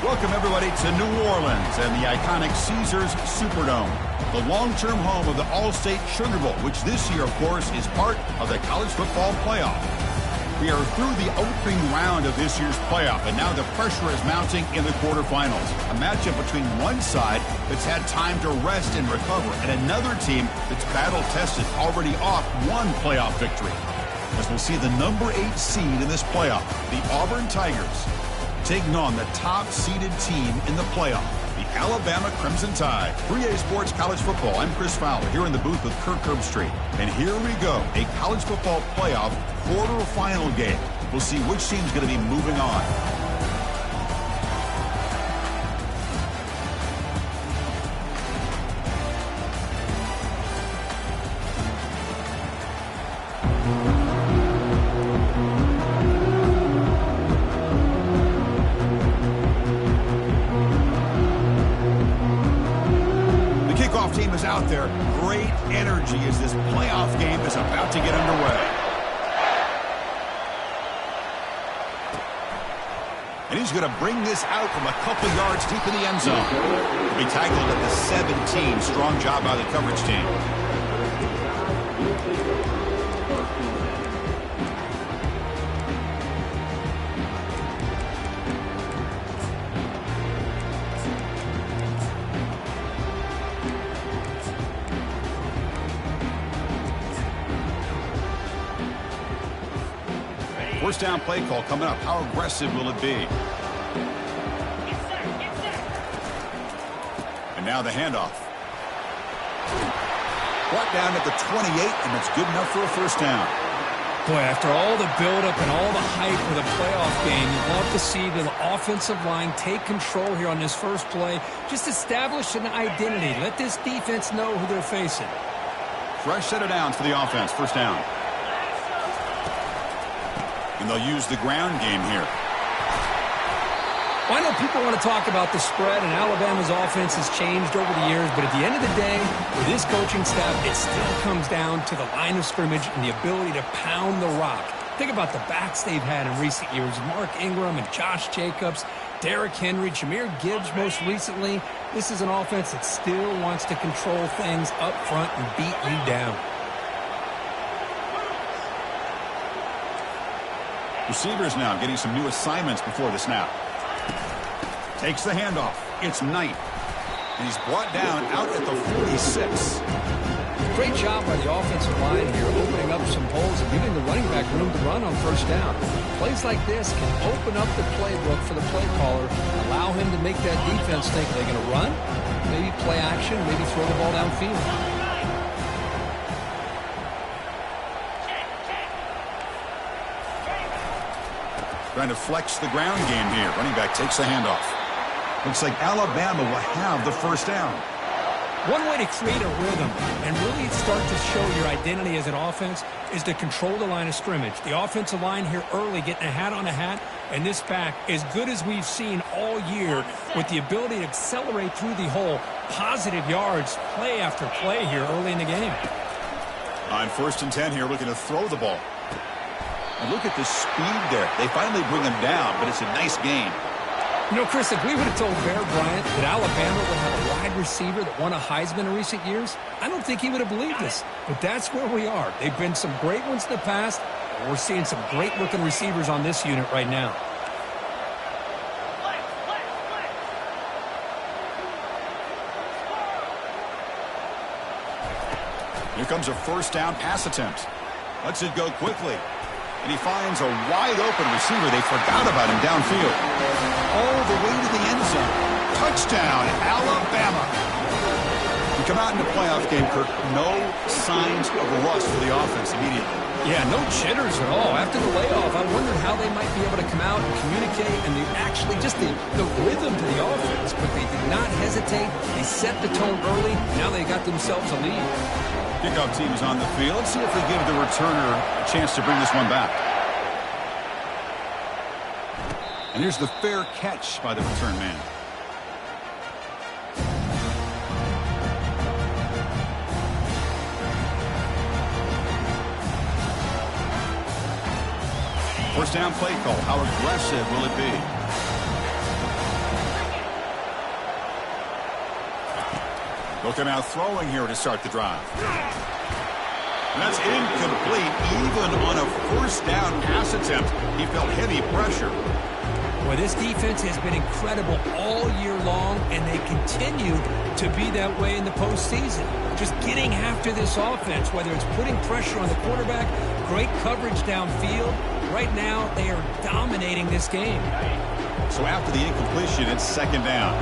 Welcome, everybody, to New Orleans and the iconic Caesars Superdome, the long-term home of the All-State Sugar Bowl, which this year, of course, is part of the college football playoff. We are through the opening round of this year's playoff, and now the pressure is mounting in the quarterfinals. A matchup between one side that's had time to rest and recover, and another team that's battle-tested, already off one playoff victory. As we'll see the number 8 seed in this playoff, the Auburn Tigers, taking on the top-seeded team in the playoff, the Alabama Crimson Tide. 3A Sports College Football. I'm Chris Fowler here in the booth with Kirk Herbstreit. And here we go, a college football playoff quarterfinal game. We'll see which team's going to be moving on. Team is out there. Great energy as this playoff game is about to get underway. And he's going to bring this out from a couple yards deep in the end zone. He'll be tackled at the 17. Strong job by the coverage team. First down play call coming up. How aggressive will it be? And now the handoff. Brought down at the 28, and that's good enough for a first down. Boy, after all the buildup and all the hype for the playoff game, you'd love to see the offensive line take control here on this first play. Just establish an identity. Let this defense know who they're facing. Fresh set of downs for the offense. First down. And they'll use the ground game here. Well, I know people want to talk about the spread, and Alabama's offense has changed over the years, but at the end of the day, with this coaching staff, it still comes down to the line of scrimmage and the ability to pound the rock. Think about the backs they've had in recent years. Mark Ingram and Josh Jacobs, Derrick Henry, Jahmyr Gibbs most recently. This is an offense that still wants to control things up front and beat you down. Receivers now getting some new assignments before the snap. Takes the handoff. It's Knight. And he's brought down out at the 46. Great job by the offensive line here, opening up some holes and giving the running back room to run on first down. Plays like this can open up the playbook for the play caller, allow him to make that defense think they're going to run, maybe play action, maybe throw the ball downfield. Trying to flex the ground game here. Running back takes the handoff. Looks like Alabama will have the first down. One way to create a rhythm and really start to show your identity as an offense is to control the line of scrimmage. The offensive line here early getting a hat on a hat, and this back as good as we've seen all year with the ability to accelerate through the hole. Positive yards, play after play here early in the game. On 1st and 10 here, looking to throw the ball. And look at the speed there. They finally bring him down, but it's a nice gain. You know, Chris, if we would have told Bear Bryant that Alabama would have a wide receiver that won a Heisman in recent years, I don't think he would have believed us. But that's where we are. They've been some great ones in the past, and we're seeing some great-looking receivers on this unit right now. Here comes a first down pass attempt. Lets it go quickly. And he finds a wide-open receiver. They forgot about him downfield. All the way to the end zone. Touchdown, Alabama. We come out in the playoff game, Kirk. No signs of rust for the offense immediately. Yeah, no jitters at all. After the layoff, I wondered how they might be able to come out and communicate and actually just the rhythm to the offense. But they did not hesitate. They set the tone early. Now they got themselves a lead. Kickoff team is on the field. Let's see if they give the returner a chance to bring this one back. And here's the fair catch by the return man. First down play call. How aggressive will it be? Looking out throwing here to start the drive. That's incomplete. Even on a first down pass attempt, he felt heavy pressure. Well, this defense has been incredible all year long, and they continue to be that way in the postseason. Just getting after this offense, whether it's putting pressure on the quarterback, great coverage downfield. Right now, they are dominating this game. So after the incompletion, it's second down.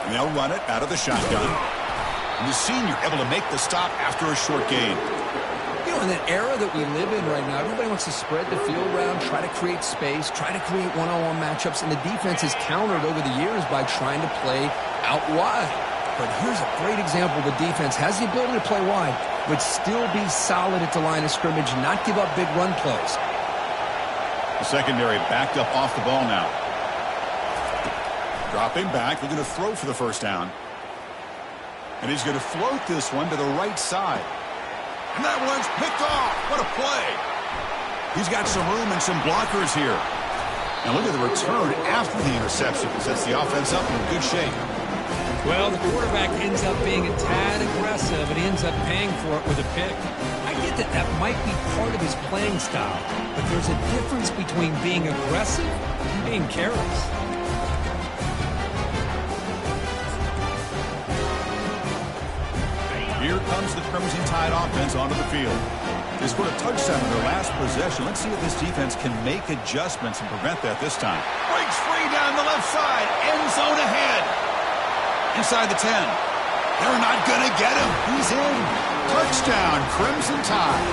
And they'll run it out of the shotgun. And the senior able to make the stop after a short gain. You know, in that era that we live in right now, everybody wants to spread the field around, try to create space, try to create one-on-one matchups, and the defense has countered over the years by trying to play out wide. But here's a great example. The defense has the ability to play wide, but still be solid at the line of scrimmage and not give up big run plays. The secondary backed up off the ball now. Dropping back, looking to throw for the first down. And he's going to float this one to the right side. And that one's picked off. What a play. He's got some room and some blockers here. Now look at the return after the interception. Sets the offense up in good shape. Well, the quarterback ends up being a tad aggressive, and he ends up paying for it with a pick. I get that that might be part of his playing style, but there's a difference between being aggressive and being careless. Here comes the Crimson Tide offense onto the field. They scored a touchdown in their last possession. Let's see if this defense can make adjustments and prevent that this time. Breaks free down the left side. End zone ahead. Inside the 10. They're not going to get him. He's in. Touchdown, Crimson Tide.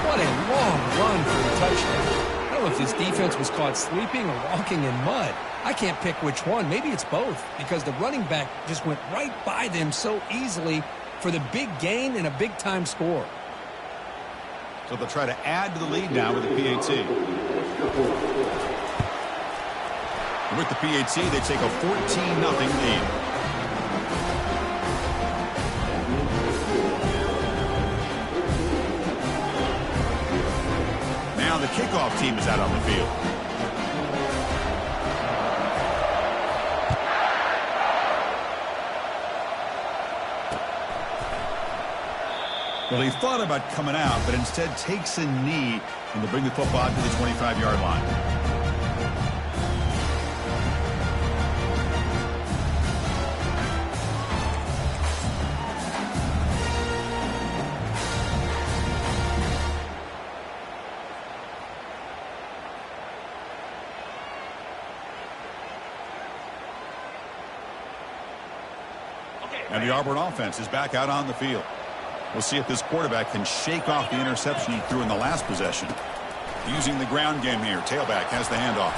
What a long run for a touchdown. I don't know if this defense was caught sleeping or walking in mud. I can't pick which one. Maybe it's both, because the running back just went right by them so easily for the big gain and a big-time score. So they'll try to add to the lead now with the PAT. And with the PAT, they take a 14-0 lead. Now the kickoff team is out on the field. Well, he thought about coming out, but instead takes a knee and to bring the football to the 25-yard line. And the Auburn offense is back out on the field. We'll see if this quarterback can shake off the interception he threw in the last possession. Using the ground game here. Tailback has the handoff.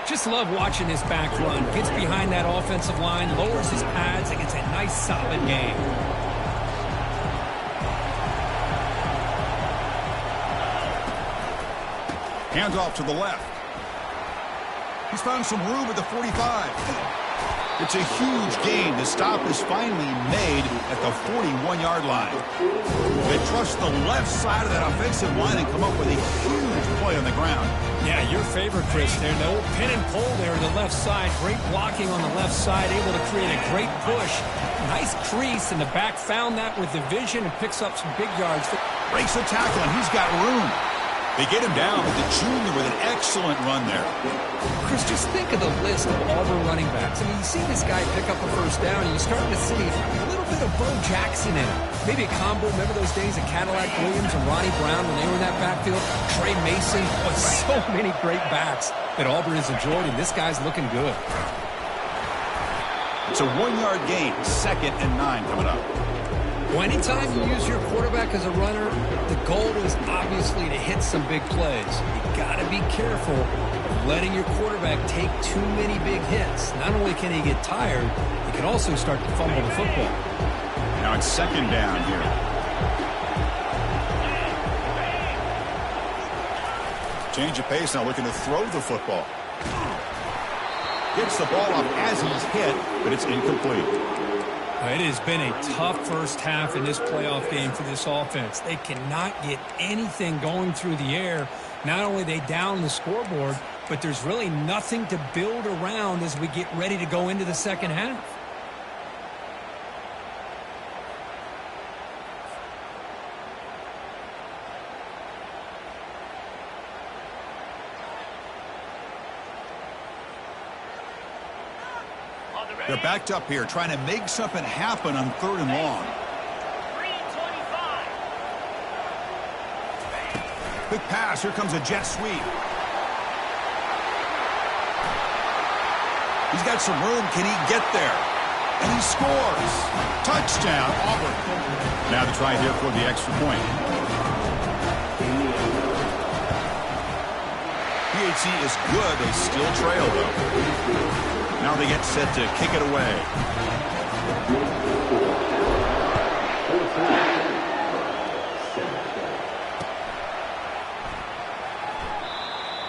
Just love watching this back run. Gets behind that offensive line, lowers his pads, and gets a nice solid game. Handoff to the left. He's found some room at the 45. It's a huge gain. The stop is finally made at the 41-yard line. They trust the left side of that offensive line and come up with a huge play on the ground. Yeah, your favorite, Chris, there. No pin and pull there on the left side. Great blocking on the left side, able to create a great push. Nice crease, and the back found that with the vision and picks up some big yards. Breaks the tackle, and he's got room. They get him down with the junior with an excellent run there. Chris, just think of the list of Auburn running backs. I mean, you see this guy pick up a first down, and you're starting to see a little bit of Bo Jackson in it. Maybe a combo. Remember those days of Cadillac Williams and Ronnie Brown when they were in that backfield? Trey Mason. Oh, so many great backs that Auburn has enjoyed, and this guy's looking good. It's a 1-yard gain. 2nd and 9 coming up. Well, anytime you use your quarterback as a runner, the goal is obviously to hit some big plays. You got to be careful of letting your quarterback take too many big hits. Not only can he get tired, he can also start to fumble the football. Now it's 2nd down here. Change of pace now, looking to throw the football. Gets the ball up as he's hit, but it's incomplete. It has been a tough first half in this playoff game for this offense. They cannot get anything going through the air, Not only are they down the scoreboard, but there's really nothing to build around as we get ready to go into the second half. They're backed up here, trying to make something happen on 3rd and long. Quick pass. Here comes a jet sweep. He's got some room. Can he get there? And he scores. Touchdown, Auburn. Now to try here for the extra point. PHC is good. They still trail, though. Now they get set to kick it away.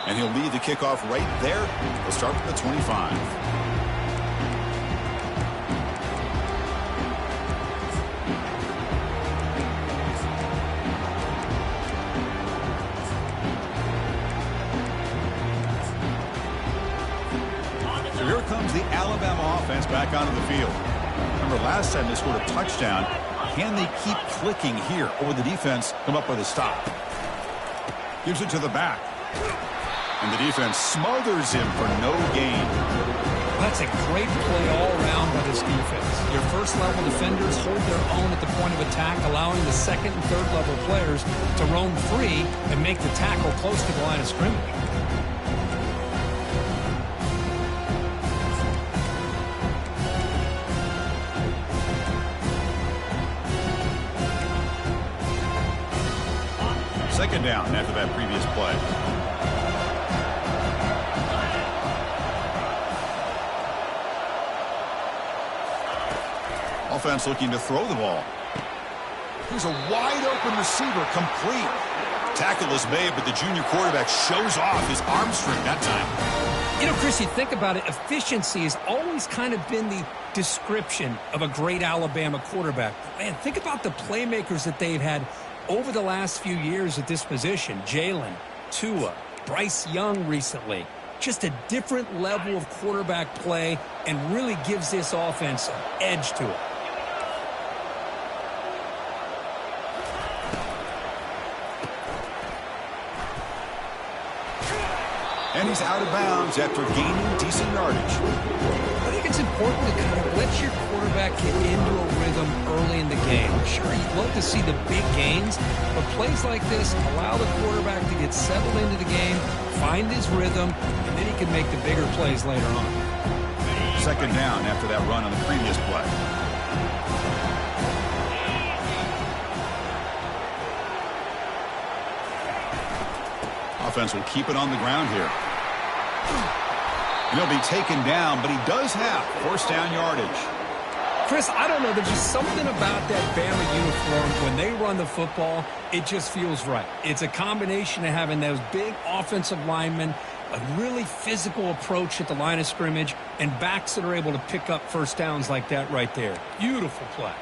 And he'll lead the kickoff right there. He'll start from the 25. So here comes the Alabama offense back onto the field. Remember last time they scored a touchdown. Can they keep clicking here? Or will the defense come up with a stop? Gives it to the back. And the defense smothers him for no gain. That's a great play all around by this defense. Your first-level defenders hold their own at the point of attack, allowing the second and third-level players to roam free and make the tackle close to the line of scrimmage. Second down after that previous play. Offense looking to throw the ball. Here's a wide-open receiver, complete. Tackle is made, but the junior quarterback shows off his arm strength that time. You know, Chris, you think about it, efficiency has always kind of been the description of a great Alabama quarterback. Man, think about the playmakers that they've had over the last few years at this position. Jalen, Tua, Bryce Young recently. Just a different level of quarterback play and really gives this offense an edge to it. And he's out of bounds after gaining decent yardage. I think it's important to kind of let your quarterback get into a rhythm early in the game. Sure, you'd love to see the big gains, but plays like this allow the quarterback to get settled into the game, find his rhythm, and then he can make the bigger plays later on. Second down after that run on the previous play. Offense will keep it on the ground here. And he'll be taken down, but he does have first down yardage. Chris, I don't know. There's just something about that Bama uniform. When they run the football, it just feels right. It's a combination of having those big offensive linemen, a really physical approach at the line of scrimmage, and backs that are able to pick up first downs like that right there. Beautiful play.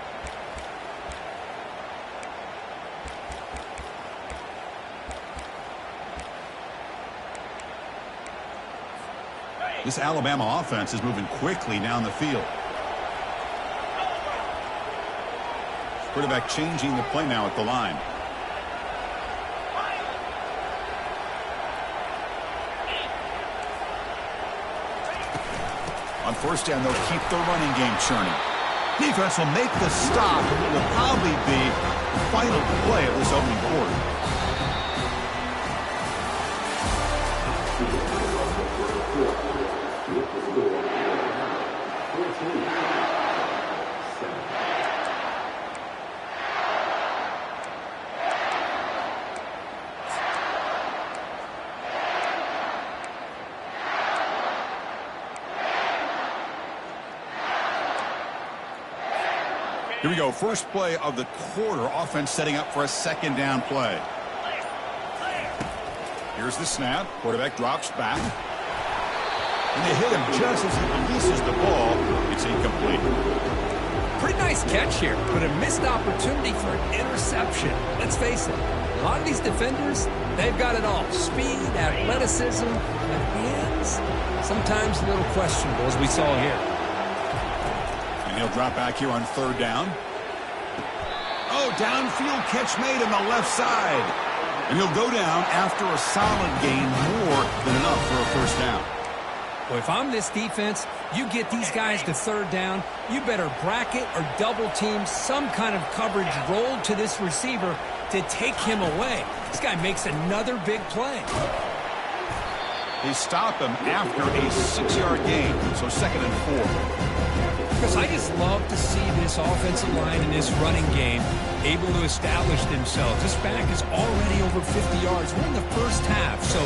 This Alabama offense is moving quickly down the field. Quarterback changing the play now at the line. On first down, they'll keep the running game churning. Defense will make the stop. It will probably be the final play of this opening quarter. Here we go. First play of the quarter. Offense setting up for a second down play. Here's the snap. Quarterback drops back. And they hit him just as he releases the ball. It's incomplete. Pretty nice catch here, but a missed opportunity for an interception. Let's face it, a lot of these defenders, They've got it all. Speed, athleticism, and hands. Sometimes a little questionable, as we saw here. And he'll drop back here on third down. Oh, downfield catch made on the left side. And he'll go down after a solid gain, more than enough for a first down. Well, if I'm this defense, you get these guys to third down, you better bracket or double team some kind of coverage rolled to this receiver to take him away. This guy makes another big play. They stop him after a 6-yard gain, so 2nd and 4. Because I just love to see this offensive line in this running game able to establish themselves. This back is already over 50 yards. We're in the first half, so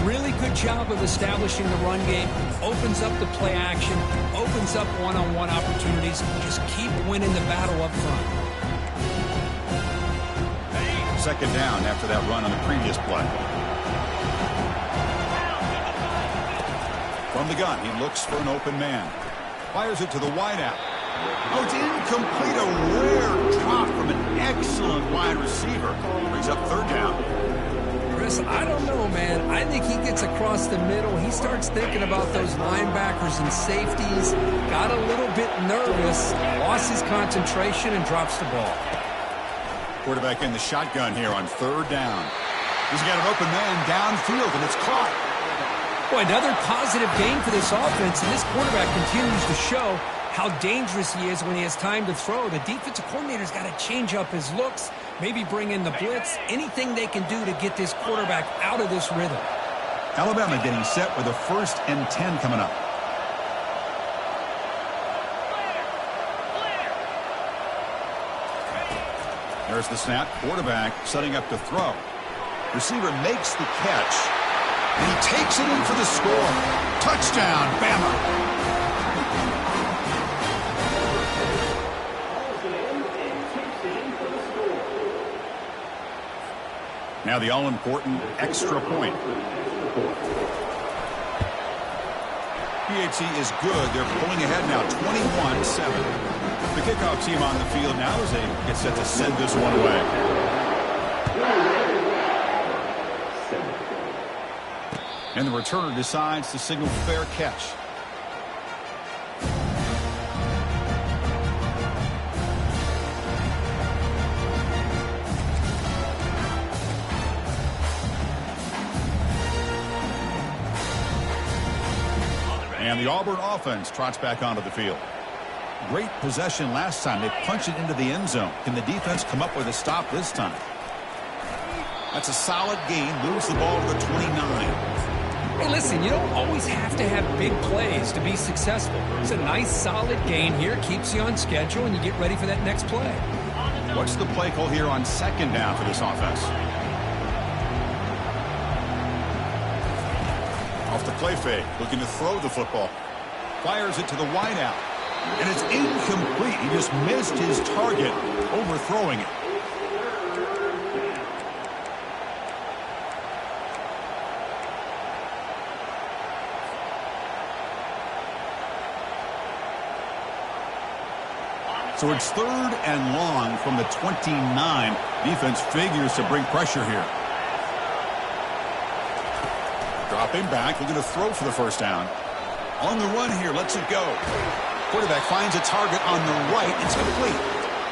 really good job of establishing the run game. Opens up the play action, opens up one-on-one opportunities. Just keep winning the battle up front. 2nd down after that run on the previous play. From the gun, he looks for an open man. Fires it to the wideout. Oh, it's incomplete. A rare drop from an excellent wide receiver. Brings up 3rd down. Chris, I don't know, man. I think he gets across the middle. He starts thinking about those linebackers and safeties. Got a little bit nervous. Lost his concentration and drops the ball. Quarterback in the shotgun here on 3rd down. He's got an open man downfield, and it's caught. Boy, another positive gain for this offense, and this quarterback continues to show how dangerous he is when he has time to throw. The defensive coordinator's got to change up his looks, maybe bring in the blitz, anything they can do to get this quarterback out of this rhythm. Alabama getting set with a 1st and 10 coming up. There's the snap. Quarterback setting up to throw. Receiver makes the catch. And he takes it in for the score. Touchdown, Bama. Now the all-important extra point. PHC is good. They're pulling ahead now, 21-7. The kickoff team on the field now as they get set to send this one away. And the returner decides to signal fair catch. And the Auburn offense trots back onto the field. Great possession last time. They punched it into the end zone. Can the defense come up with a stop this time? That's a solid gain. Moves the ball to the 29. Hey, listen, you don't always have to have big plays to be successful. It's a nice, solid gain here. Keeps you on schedule, and you get ready for that next play. What's the play call here on 2nd down for this offense? Off the play fake, looking to throw the football. Fires it to the wideout. And it's incomplete. He just missed his target, overthrowing it. So it's 3rd and long from the 29. Defense figures to bring pressure here. Dropping back, looking to throw for the 1st down. On the run here, lets it go. Quarterback finds a target on the right. It's complete.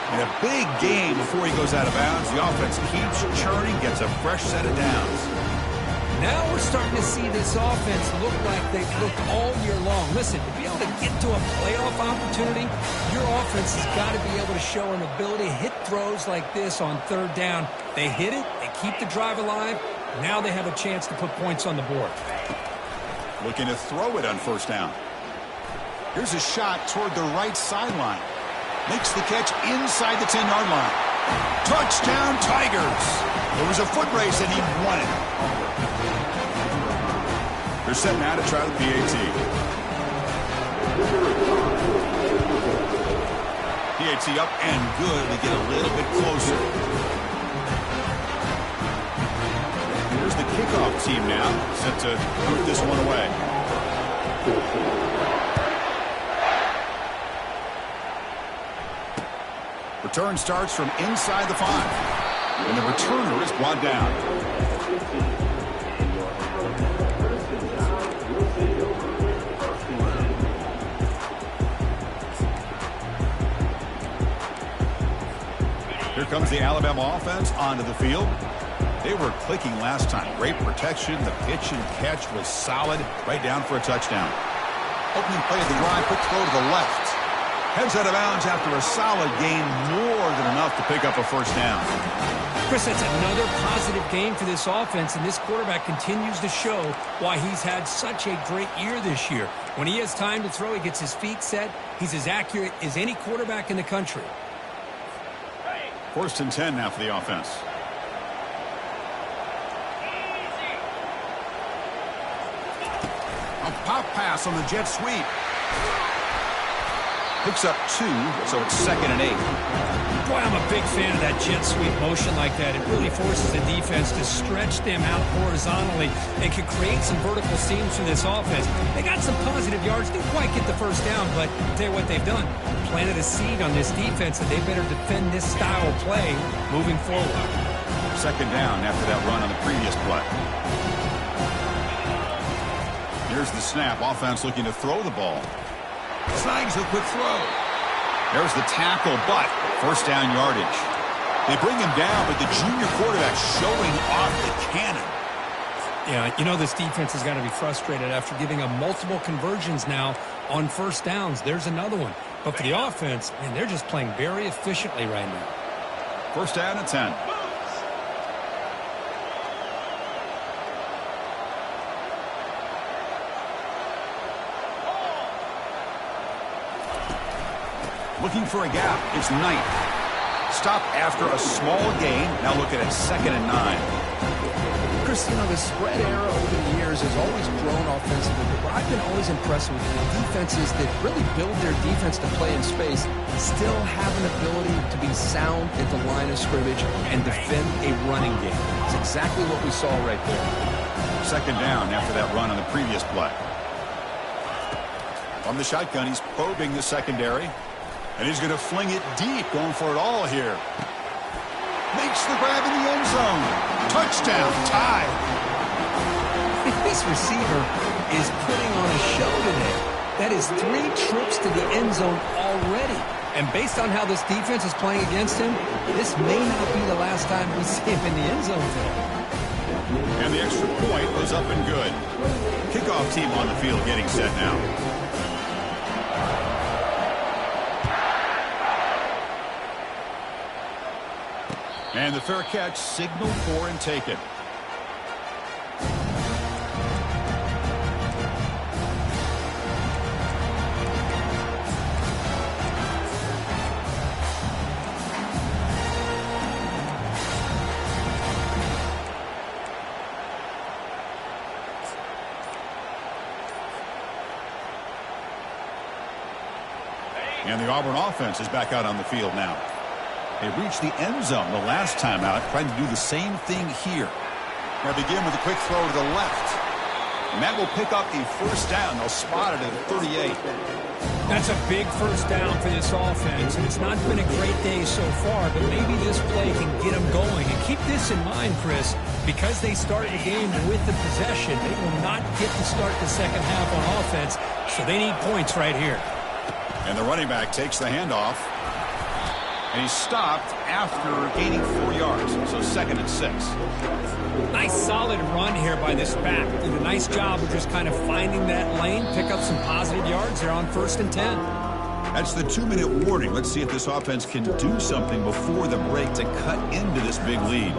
And a big gain before he goes out of bounds. The offense keeps churning, gets a fresh set of downs. Now we're starting to see this offense look like they've looked all year long. Listen, to be able to get to a playoff opportunity, your offense has got to be able to show an ability to hit throws like this on 3rd down. They hit it, they keep the drive alive. Now they have a chance to put points on the board. Looking to throw it on 1st down. Here's a shot toward the right sideline. Makes the catch inside the 10-yard line. Touchdown, Tigers. There was a foot race, and he won it. They're set now to try the PAT. PAT up and good to get a little bit closer. Here's the kickoff team now, set to put this one away. Return starts from inside the 5. And the returner is brought down. Here comes the Alabama offense onto the field. They were clicking last time. Great protection. The pitch and catch was solid. Right down for a touchdown. Opening play of the drive. Quick throw to the left. Heads out of bounds after a solid gain. More than enough to pick up a first down. Chris, that's another positive game for this offense, and this quarterback continues to show why he's had such a great year this year. When he has time to throw, he gets his feet set. He's as accurate as any quarterback in the country. 1st and 10 now for the offense. A pop pass on the jet sweep. Picks up 2, so it's 2nd and 8. Boy, I'm a big fan of that jet sweep motion like that. It really forces the defense to stretch them out horizontally and can create some vertical seams for this offense. They got some positive yards. Didn't quite get the first down, but I'll tell you what they've done. Planted a seed on this defense, and they better defend this style of play moving forward. 2nd down after that run on the previous play. Here's the snap. Offense looking to throw the ball. Snags a quick throw. There's the tackle, but 1st down yardage. They bring him down, but the junior quarterback showing off the cannon. Yeah, you know this defense has got to be frustrated after giving up multiple conversions now on 1st downs. There's another one. But for the offense, man, they're just playing very efficiently right now. 1st down and 10. Looking for a gap. It's Knight. Stop after a small gain. Now look at it, 2nd and 9. Chris, you know, the spread era over the years has always grown offensively, but what I've been always impressed with the defenses that really build their defense to play in space still have an ability to be sound at the line of scrimmage and defend a running game. It's exactly what we saw right there. 2nd down after that run on the previous play. From the shotgun, he's probing the secondary. And he's going to fling it deep, going for it all here. Makes the grab in the end zone. Touchdown, tie. This receiver is putting on a show today. That is 3 trips to the end zone already. And based on how this defense is playing against him, this may not be the last time we see him in the end zone today. And the extra point was up and good. Kickoff team on the field getting set now. And the fair catch signaled for and taken. And the Auburn offense is back out on the field now. They reached the end zone the last time out, trying to do the same thing here. Now begin with a quick throw to the left. And that will pick up a 1st down. They'll spot it at 38. That's a big 1st down for this offense. And it's not been a great day so far, but maybe this play can get them going. And keep this in mind, Chris, because they started the game with the possession, they will not get to start the second half on offense, so they need points right here. And the running back takes the handoff. And he's stopped after gaining 4 yards. So 2nd and 6. Nice solid run here by this back. Did a nice job of just kind of finding that lane, pick up some positive yards there on 1st and 10. That's the 2-minute warning. Let's see if this offense can do something before the break to cut into this big lead.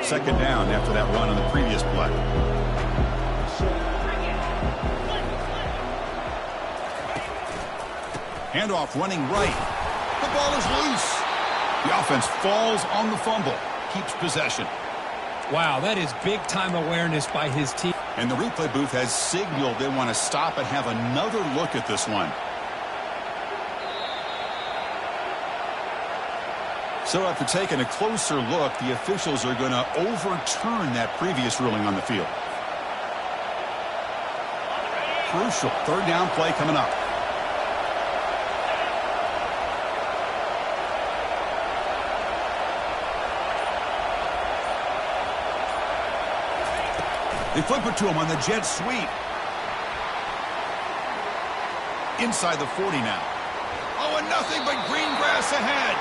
Second down after that run on the previous play. Handoff running right. The ball is loose. The offense falls on the fumble. Keeps possession. Wow, that is big-time awareness by his team. And the replay booth has signaled they want to stop and have another look at this one. So after taking a closer look, the officials are going to overturn that previous ruling on the field. crucial third down play coming up. They flip it to him on the jet sweep. Inside the 40 now. Oh, and nothing but green grass ahead.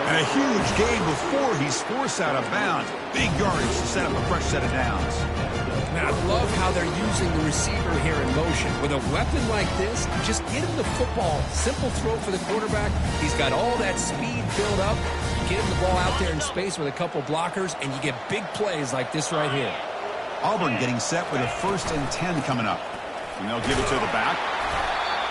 And a huge gain before he's forced out of bounds. Big yardage to set up a fresh set of downs. Man, I love how they're using the receiver here in motion. With a weapon like this, just get him the football. Simple throw for the quarterback. He's got all that speed built up. You get him the ball out there in space with a couple blockers, and you get big plays like this right here. Auburn getting set with a 1st and 10 coming up. And they'll give it to the back.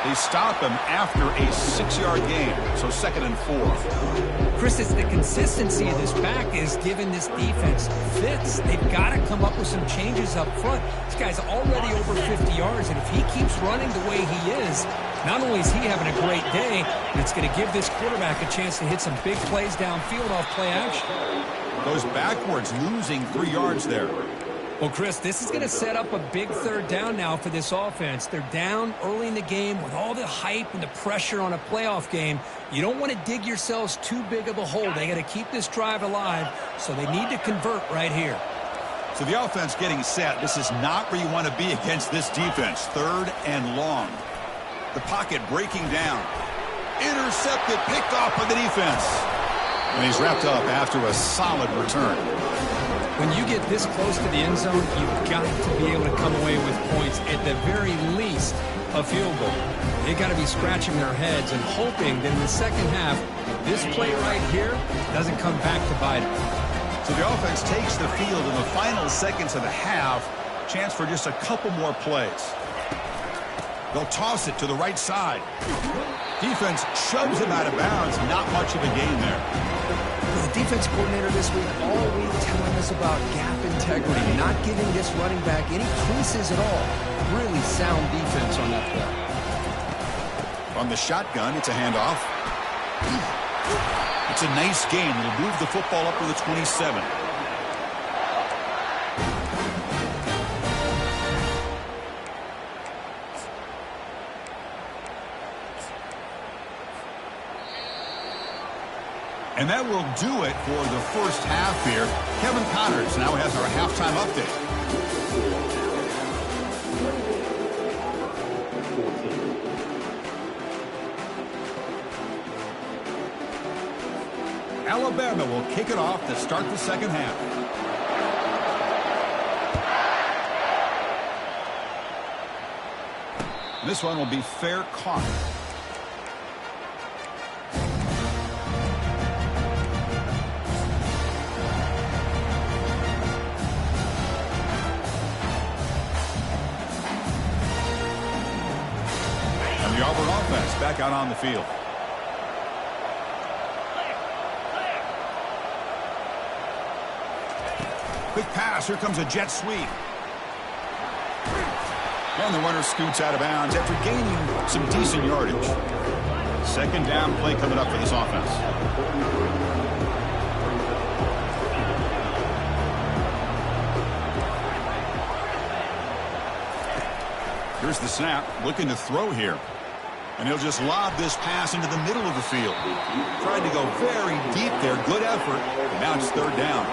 They stop him after a 6-yard gain, so 2nd and 4. Chris, it's the consistency of this back is giving this defense fits. They've got to come up with some changes up front. This guy's already over 50 yards, and if he keeps running the way he is, not only is he having a great day, but it's going to give this quarterback a chance to hit some big plays downfield off play action. Goes backwards, losing 3 yards there. Well, Chris, this is going to set up a big third down now for this offense. They're down early in the game with all the hype and the pressure on a playoff game. You don't want to dig yourselves too big of a hole. They got to keep this drive alive, so they need to convert right here. So the offense getting set. This is not where you want to be against this defense. 3rd and long. The pocket breaking down. Intercepted, picked off by the defense. And he's wrapped up after a solid return. When you get this close to the end zone, you've got to be able to come away with points, at the very least, a field goal. They've got to be scratching their heads and hoping that in the second half, this play right here doesn't come back to bite them. So the offense takes the field in the final seconds of the half. Chance for just a couple more plays. They'll toss it to the right side. Defense shoves him out of bounds. Not much of a gain there. The defense coordinator this week all week telling us about gap integrity, not giving this running back any creases at all. Really sound defense on that play. From the shotgun, it's a handoff. It's a nice gain. It'll move the football up to the 27. And that will do it for the first half here. Kevin Connors now has our halftime update. Alabama will kick it off to start the second half. This one will be fair caught. The Auburn offense back out on the field. Quick pass. Here comes a jet sweep. And the runner scoots out of bounds after gaining some decent yardage. 2nd down play coming up for this offense. Here's the snap. Looking to throw here. And he'll just lob this pass into the middle of the field. Tried to go very deep there. Good effort. And now it's 3rd down.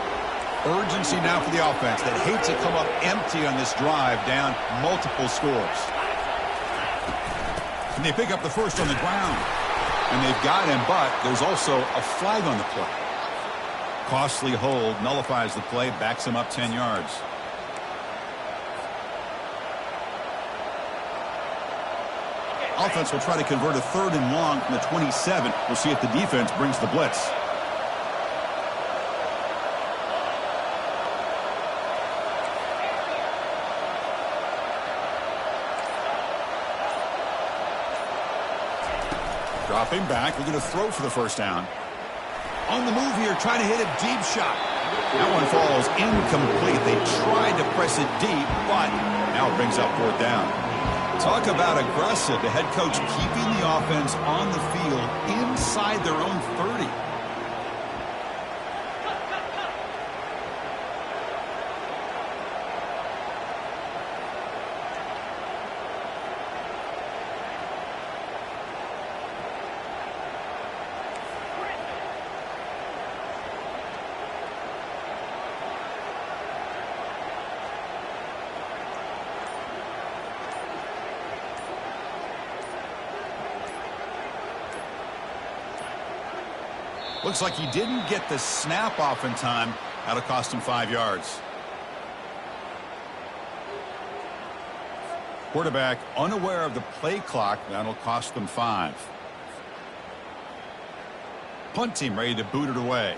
Urgency now for the offense that hates to come up empty on this drive, down multiple scores. And they pick up the first on the ground. And they've got him, but there's also a flag on the play. Costly hold, nullifies the play, backs him up 10 yards. Offense will try to convert a 3rd and long from the 27. We'll see if the defense brings the blitz. Dropping back, looking to throw for the first down. On the move here, trying to hit a deep shot. That one falls incomplete. They tried to press it deep, but now it brings up 4th down. Talk about aggressive. The head coach keeping the offense on the field inside their own 30. Looks like he didn't get the snap off in time. That'll cost him 5 yards. Quarterback unaware of the play clock. That'll cost them 5. Punt team ready to boot it away.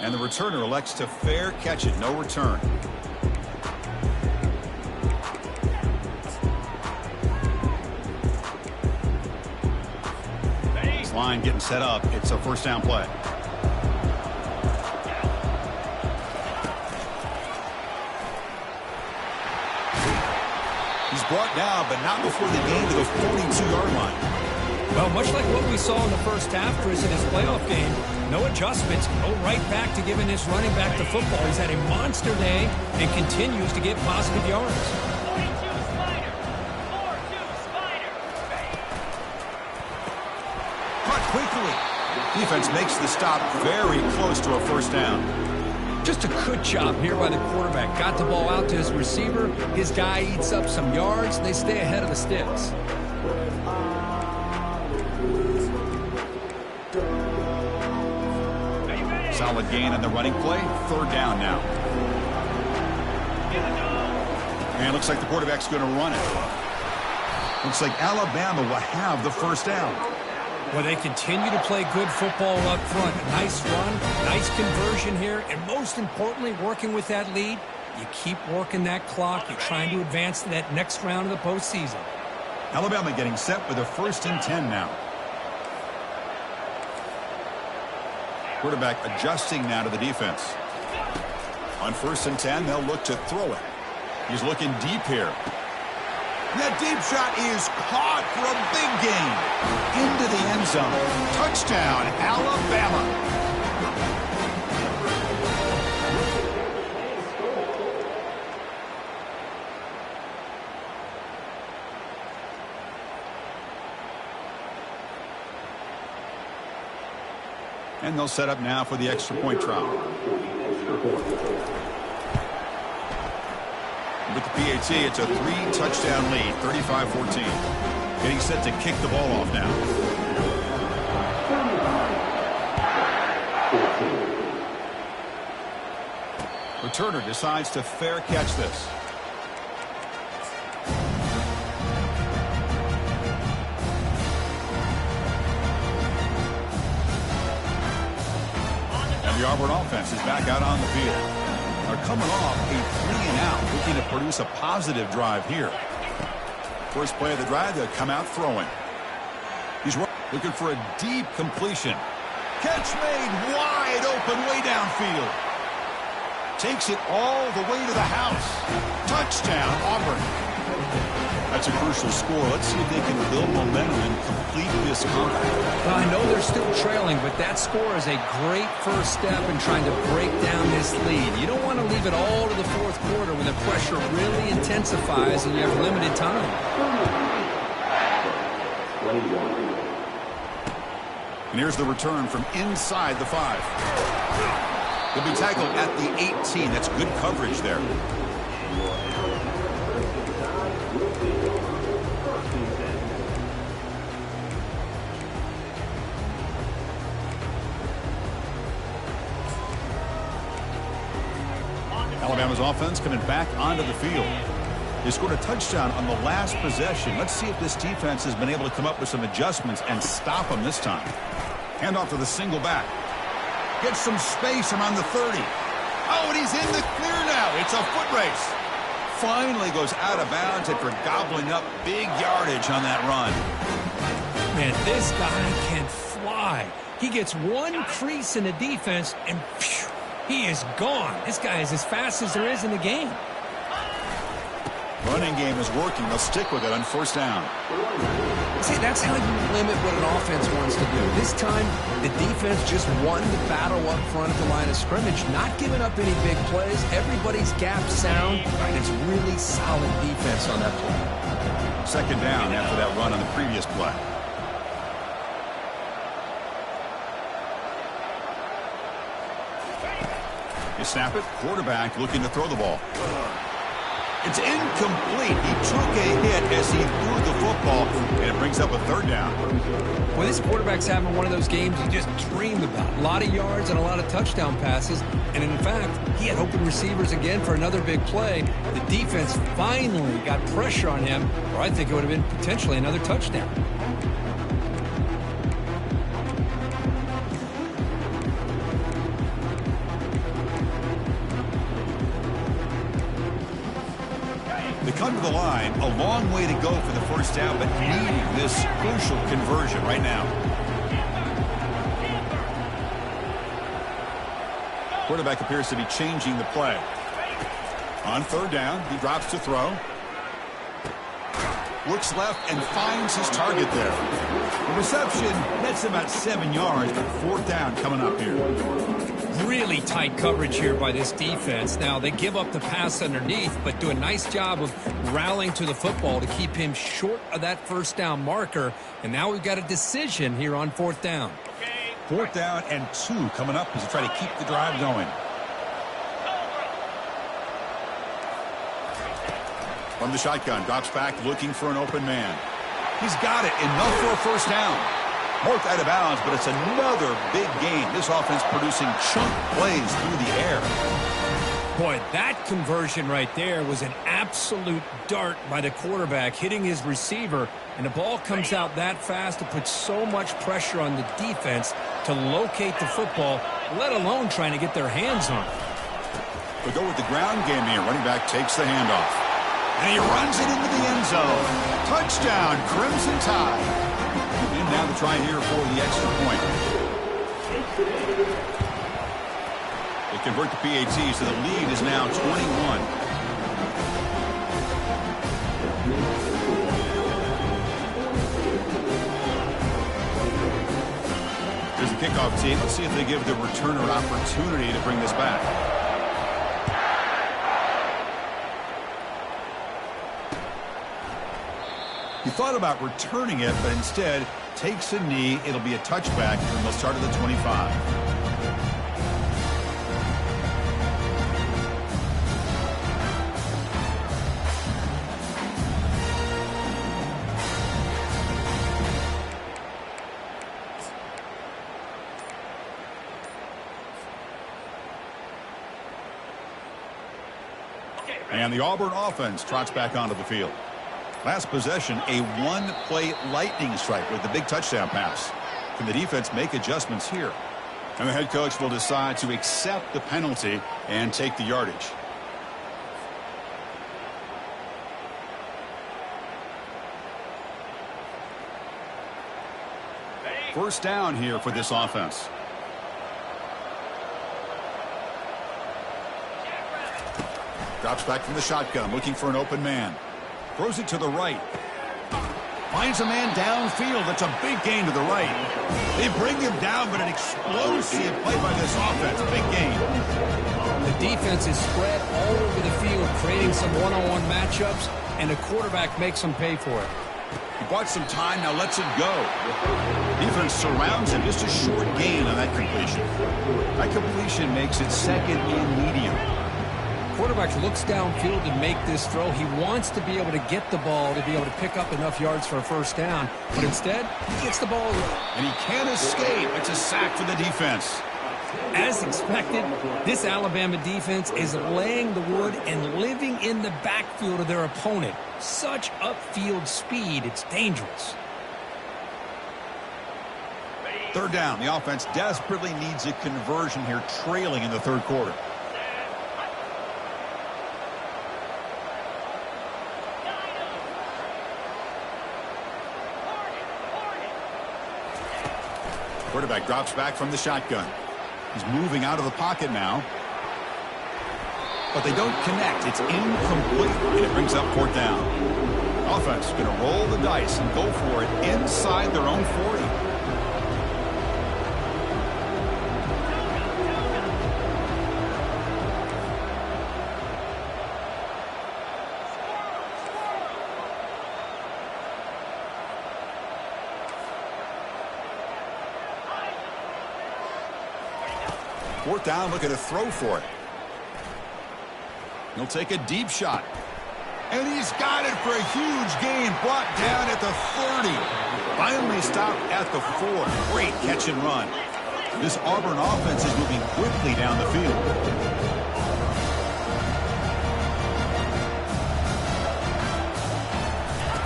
And the returner elects to fair catch it. No return. This line getting set up. It's a first down play. He's brought down, but not before the gain to the 42-yard line. Well, much like what we saw in the first half, Chris, in his playoff game, no adjustments, go right back to giving this running back the football. He's had a monster day and continues to get positive yards. 42 Spider. 4-2 Spider. Caught quickly. Defense makes the stop very close to a first down. Just a good job here by the quarterback. Got the ball out to his receiver. His guy eats up some yards. They stay ahead of the sticks. Solid gain on the running play. Third down now. And it looks like the quarterback's going to run it. Looks like Alabama will have the first down. Well, they continue to play good football up front. Nice run, nice conversion here, and most importantly, working with that lead, you keep working that clock. You're trying to advance to that next round of the postseason. Alabama getting set with a 1st and 10 now. Quarterback adjusting now to the defense. On 1st and 10, they'll look to throw it. He's looking deep here. That deep shot is caught for a big gain. Into the end zone. Touchdown, Alabama. And they'll set up now for the extra point try. With the PAT, it's a 3-touchdown lead, 35-14. Getting set to kick the ball off now. Returner decides to fair catch this. And the Auburn offense is back out on the field. Are coming off a 3-and-out, looking to produce a positive drive here. First play of the drive, they'll come out throwing. He's looking for a deep completion. Catch made wide open way downfield. Takes it all the way to the house. Touchdown, Auburn. That's a crucial score. Let's see if they can build momentum and complete this comeback. Well, I know they're still trailing, but that score is a great first step in trying to break down this lead. You don't want to leave it all to the fourth quarter when the pressure really intensifies and you have limited time. And here's the return from inside the 5. He'll be tackled at the 18. That's good coverage there. Alabama's offense coming back onto the field. They scored a touchdown on the last possession. Let's see if this defense has been able to come up with some adjustments and stop them this time. Hand off to the single back. Gets some space around the 30. Oh, and he's in the clear now. It's a foot race. Finally goes out of bounds after gobbling up big yardage on that run. Man, this guy can fly. He gets one crease in the defense and phew, he is gone. This guy is as fast as there is in the game. Running game is working. They'll stick with it on 1st down. See, that's how you limit what an offense wants to do. This time, the defense just won the battle up front at the line of scrimmage, not giving up any big plays. Everybody's gap sound, and it's really solid defense on that play. 2nd down after that run on the previous play. You snap it. Quarterback looking to throw the ball. It's incomplete. He took a hit as he threw the football, and it brings up a third down. Well, this quarterback's having one of those games you just dreamed about. A lot of yards and a lot of touchdown passes. And in fact, he had open receivers again for another big play. The defense finally got pressure on him, or I think it would have been potentially another touchdown. They come to the line, a long way to go for the first down, but needing this crucial conversion right now. Quarterback appears to be changing the play. On third down, he drops to throw. Looks left and finds his target there. The reception nets about 7 yards, but fourth down coming up here. Really tight coverage here by this defense. Now, they give up the pass underneath, but do a nice job of rallying to the football to keep him short of that first down marker. And now we've got a decision here on fourth down. Fourth down and 2 coming up as they try to keep the drive going. From the shotgun, drops back looking for an open man. He's got it, enough for a first down. Marked out of bounds, but it's another big gain. This offense producing chunk plays through the air. Boy, that conversion right there was an absolute dart by the quarterback, hitting his receiver, and the ball comes out that fast to put so much pressure on the defense to locate the football, let alone trying to get their hands on it. We'll go with the ground game here. Running back takes the handoff. And he runs it into the end zone. Touchdown, Crimson Tide. And now the try here for the extra point. They convert the PAT, so the lead is now 21. Here's the kickoff team. Let's see if they give the returner opportunity to bring this back. He thought about returning it, but instead takes a knee. It'll be a touchback, and they'll start at the 25. And the Auburn offense trots back onto the field. Last possession, a one-play lightning strike with the big touchdown pass. Can the defense make adjustments here? And the head coach will decide to accept the penalty and take the yardage. First down here for this offense. Drops back from the shotgun, looking for an open man. Throws it to the right. Finds a man downfield. That's a big gain to the right. They bring him down, but an explosive play by this offense. Big gain. The defense is spread all over the field, creating some one-on-one matchups, and the quarterback makes them pay for it. He bought some time, now lets it go. Defense surrounds him. Just a short gain on that completion. That completion makes it second and medium. Quarterback looks downfield to make this throw. He wants to be able to get the ball to be able to pick up enough yards for a first down, but instead he gets the ball away. And he can't escape. It's a sack for the defense. As expected, this Alabama defense is laying the wood and living in the backfield of their opponent. Such upfield speed, it's dangerous. Third down. The offense desperately needs a conversion here, trailing in the third quarter. Quarterback drops back from the shotgun. He's moving out of the pocket now. But they don't connect. It's incomplete, and it brings up fourth down. Offense going to roll the dice and go for it inside their own 40. Fourth down, looking to throw for it. He'll take a deep shot. And he's got it for a huge gain, brought down at the 30. Finally stopped at the 4. Great catch and run. This Auburn offense is moving quickly down the field.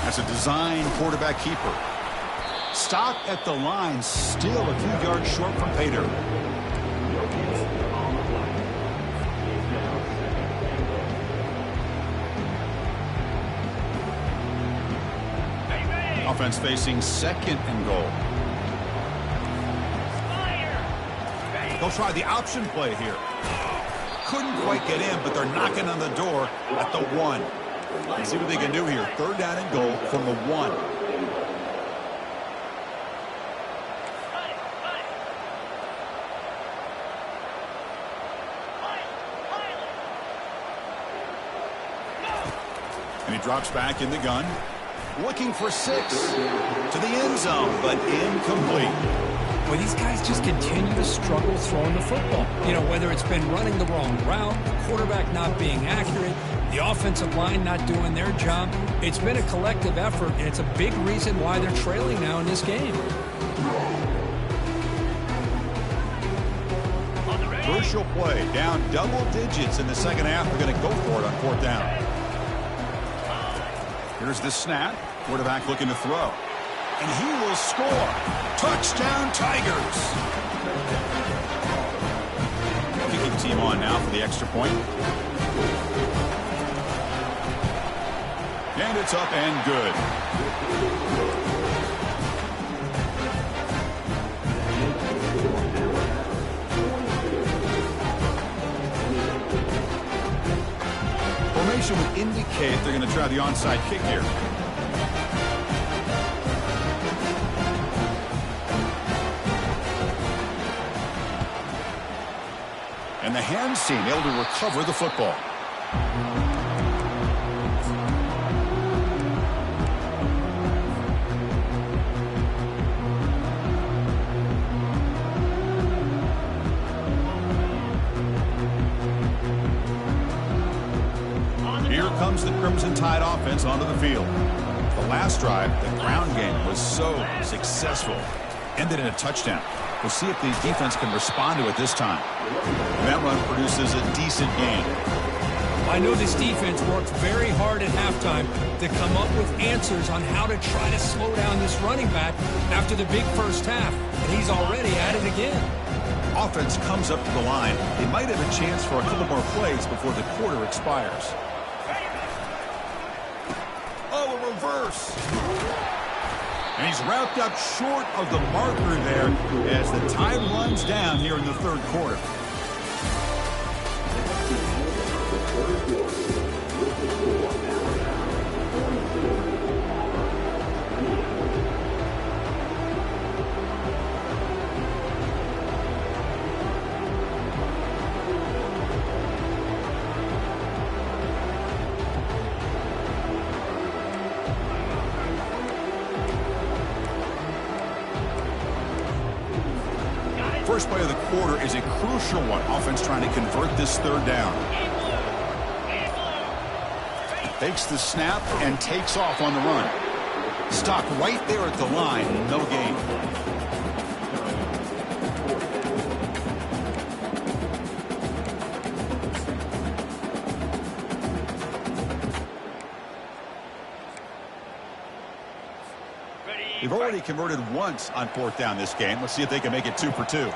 That's a design quarterback keeper. Stop at the line, still a few yards short from pay dirt. Offense facing 2nd and goal. They'll try the option play here. Couldn't quite get in, but they're knocking on the door at the 1. Let's see what they can do here. 3rd down and goal from the 1. And he drops back in the gun. Looking for 6 to the end zone, but incomplete. Well, these guys just continue to struggle throwing the football. You know, whether it's been running the wrong route, the quarterback not being accurate, the offensive line not doing their job. It's been a collective effort, and it's a big reason why they're trailing now in this game. Crucial play, down double digits in the second half. They're going to go for it on 4th down. Here's the snap. Quarterback looking to throw. And he will score. Touchdown, Tigers. Kicking team on now for the extra point. And it's up and good. Formation would indicate they're going to try the onside kick here. And the hands team able to recover the football. Here comes the Crimson Tide offense onto the field. The last drive, the ground game was so successful. Ended in a touchdown. We'll see if the defense can respond to it this time. That run produces a decent gain. I know this defense worked very hard at halftime to come up with answers on how to try to slow down this running back after the big first half, and he's already at it again. Offense comes up to the line. They might have a chance for a couple more plays before the quarter expires. Oh, a reverse. And he's wrapped up short of the marker there as the time runs down here in the 3rd quarter. First play of the quarter is a crucial one. Offense trying to convert this 3rd down. Takes the snap and takes off on the run. Stop right there at the line. No gain. They've already converted once on 4th down this game. Let's see if they can make it 2 for 2.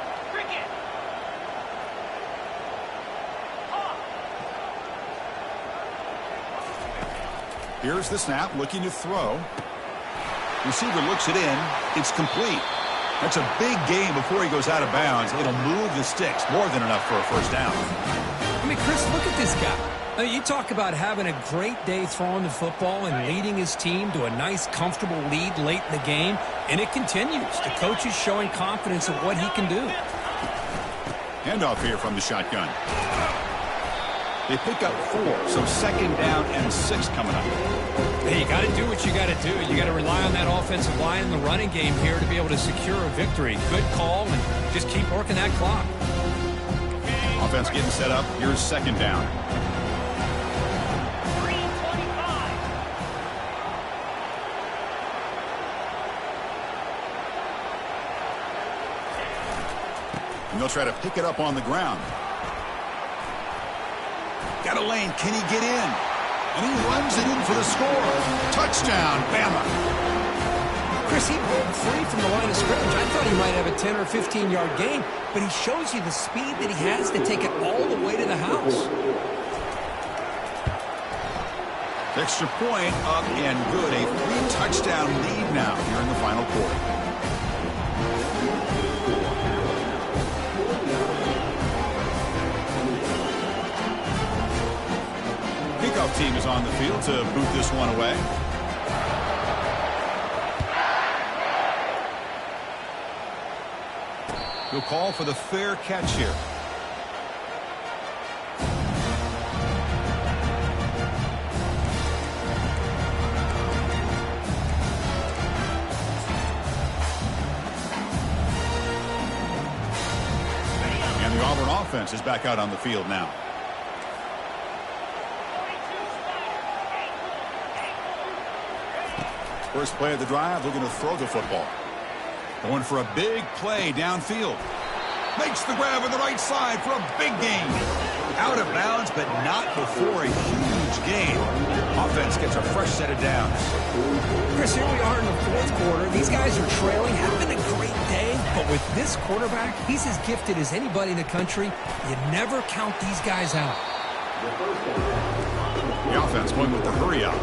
Here's the snap, looking to throw. Receiver looks it in. It's complete. That's a big gain before he goes out of bounds. It'll move the sticks. More than enough for a 1st down. I mean, Chris, look at this guy. I mean, you talk about having a great day throwing the football and leading his team to a nice, comfortable lead late in the game, and it continues. The coach is showing confidence of what he can do. Handoff here from the shotgun. They pick up 4, so 2nd down and 6 coming up. Hey, you got to do what you got to do. You got to rely on that offensive line in the running game here to be able to secure a victory. Good call, and just keep working that clock. Offense getting set up. Here's 2nd down. 3:25 And they'll try to pick it up on the ground. Got a lane. Can he get in? And he runs it in for the score. Touchdown, Bama. Chris, he broke free from the line of scrimmage. I thought he might have a 10 or 15-yard gain, but he shows you the speed that he has to take it all the way to the house. Extra point up and good. A 3-touchdown lead now here in the final quarter. Kickoff team is on the field to boot this one away. He'll call for the fair catch here. And the Auburn offense is back out on the field now. First play of the drive, looking to throw the football. Going for a big play downfield. Makes the grab on the right side for a big gain. Out of bounds, but not before a huge gain. Offense gets a fresh set of downs. Chris, here we are in the fourth quarter. These guys are trailing. Having a great day. But with this quarterback, he's as gifted as anybody in the country. You never count these guys out. The offense going with the hurry up.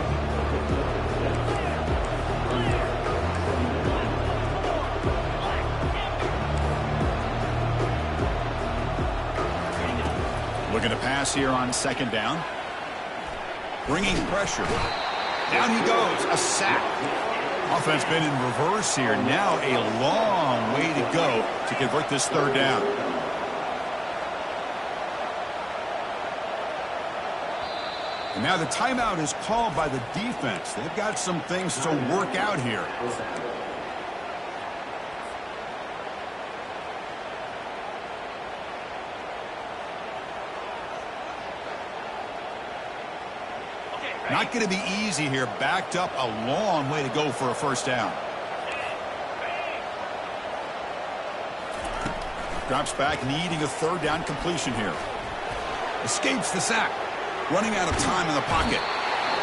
Looking to pass here on second down. Bringing pressure. Down he goes. A sack. Offense been in reverse here. Now a long way to go to convert this third down. And now the timeout is called by the defense. They've got some things to work out here. Not going to be easy here. Backed up a long way to go for a first down. Drops back, needing a third down completion here. Escapes the sack. Running out of time in the pocket.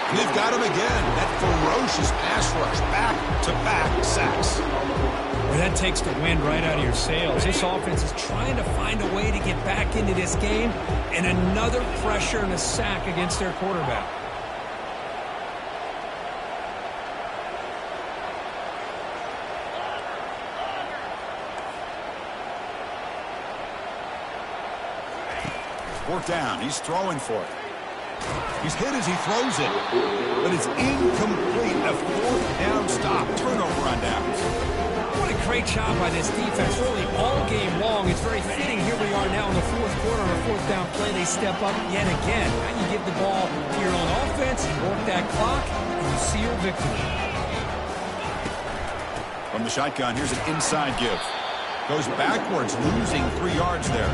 And they've got him again. That ferocious pass rush. Back-to-back sacks. Well, that takes the wind right out of your sails. This offense is trying to find a way to get back into this game. And another pressure and a sack against their quarterback. Fourth down. He's throwing for it. He's hit as he throws it. But it's incomplete. A fourth down stop. Turnover on downs. What a great job by this defense. Really all game long. It's very fitting. Here we are now in the fourth quarter on a fourth down play. They step up yet again. Now you give the ball to your own offense. You work that clock. And you seal victory. From the shotgun, here's an inside give. Goes backwards, losing 3 yards there.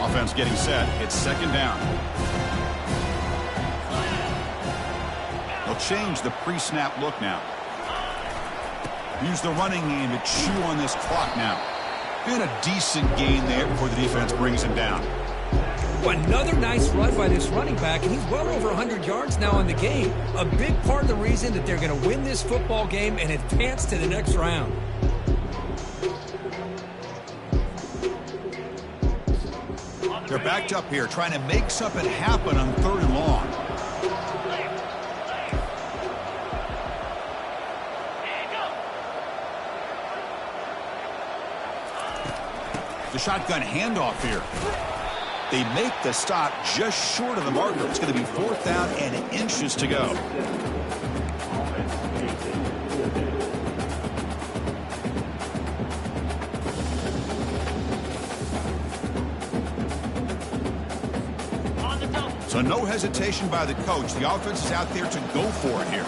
Offense getting set. It's second down. They'll change the pre-snap look now. Use the running game to chew on this clock now. And a decent gain there before the defense brings him down. Another nice run by this running back, and he's well over 100 yards now in the game. A big part of the reason that they're going to win this football game and advance to the next round. They're backed up here, trying to make something happen on third and long. The shotgun handoff here. They make the stop just short of the marker. It's going to be fourth down and inches to go. So no hesitation by the coach. The offense is out there to go for it here.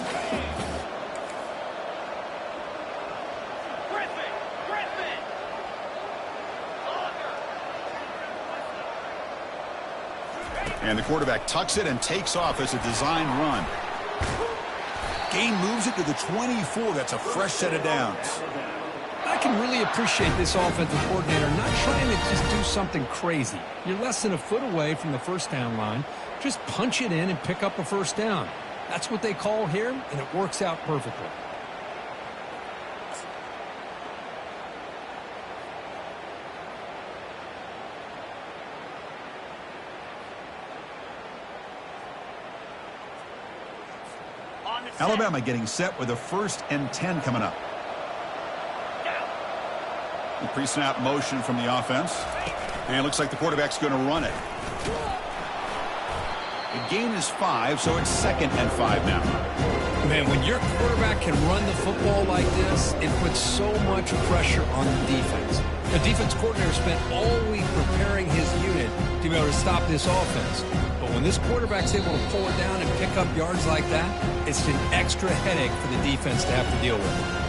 And the quarterback tucks it and takes off as a design run. Gain moves it to the 24. That's a fresh set of downs. I can really appreciate this offensive coordinator not trying to just do something crazy. You're less than a foot away from the first down line. Just punch it in and pick up a first down. That's what they call here, and it works out perfectly. Alabama getting set with a 1st and 10 coming up. The pre-snap motion from the offense. And it looks like the quarterback's going to run it. The gain is 5, so it's 2nd and 5 now. Man, when your quarterback can run the football like this, it puts so much pressure on the defense. The defense coordinator spent all week preparing his unit to be able to stop this offense. But when this quarterback's able to pull it down and pick up yards like that, it's an extra headache for the defense to have to deal with.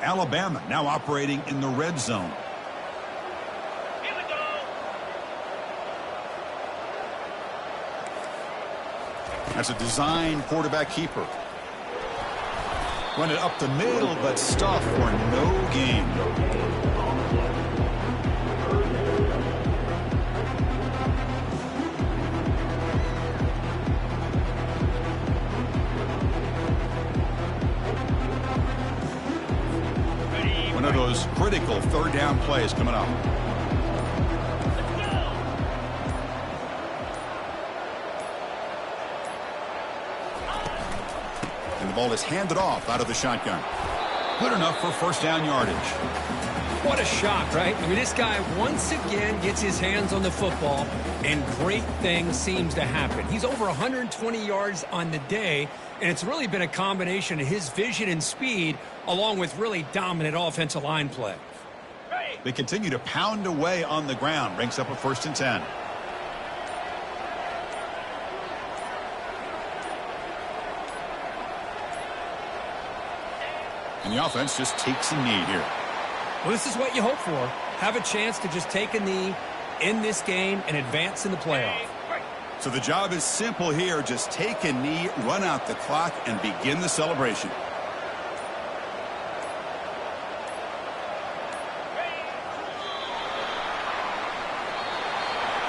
Alabama now operating in the red zone. Here we go. That's a design quarterback keeper. Run it up the middle, but stuff for no gain. One of those critical 3rd down plays coming up. And the ball is handed off out of the shotgun. Good enough for 1st down yardage. What a shot, right? I mean, this guy once again gets his hands on the football, and great things seems to happen. He's over 120 yards on the day, and it's really been a combination of his vision and speed along with really dominant offensive line play. They continue to pound away on the ground. Brings up a 1st and 10. And the offense just takes a knee here. Well, this is what you hope for. Have a chance to just take a knee in this game and advance in the playoff. So the job is simple here. Just take a knee, run out the clock, and begin the celebration.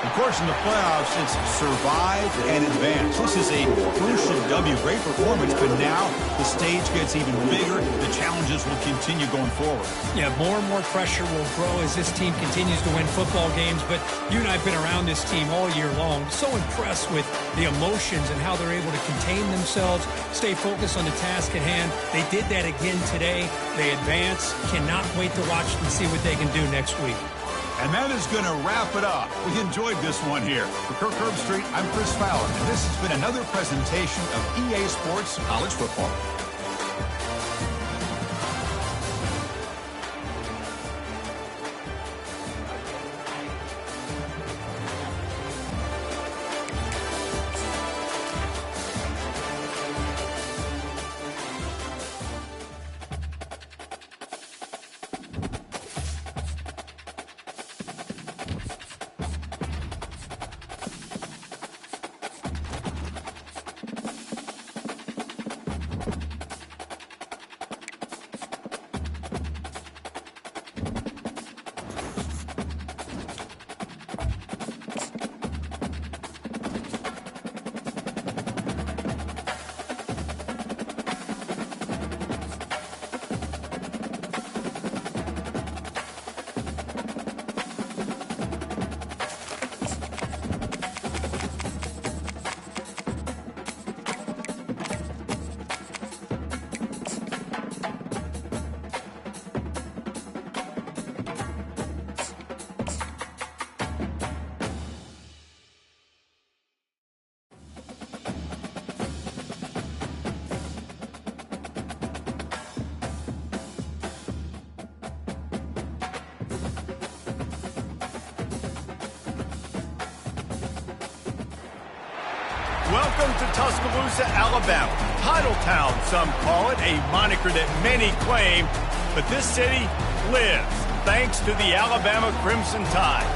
Of course, in the playoffs, it's survive and advance. This is a crucial W. Great performance, but now the stage gets even bigger. The challenges will continue going forward. Yeah, more and more pressure will grow as this team continues to win football games, but you and I have been around this team all year long. So impressed with the emotions and how they're able to contain themselves, stay focused on the task at hand. They did that again today. They advance. Cannot wait to watch and see what they can do next week. And that is going to wrap it up. We enjoyed this one here. For Kirk Herbstreit, I'm Chris Fowler, and this has been another presentation of EA Sports College Football. Welcome to Tuscaloosa, Alabama. Title Town, some call it, a moniker that many claim, but this city lives thanks to the Alabama Crimson Tide.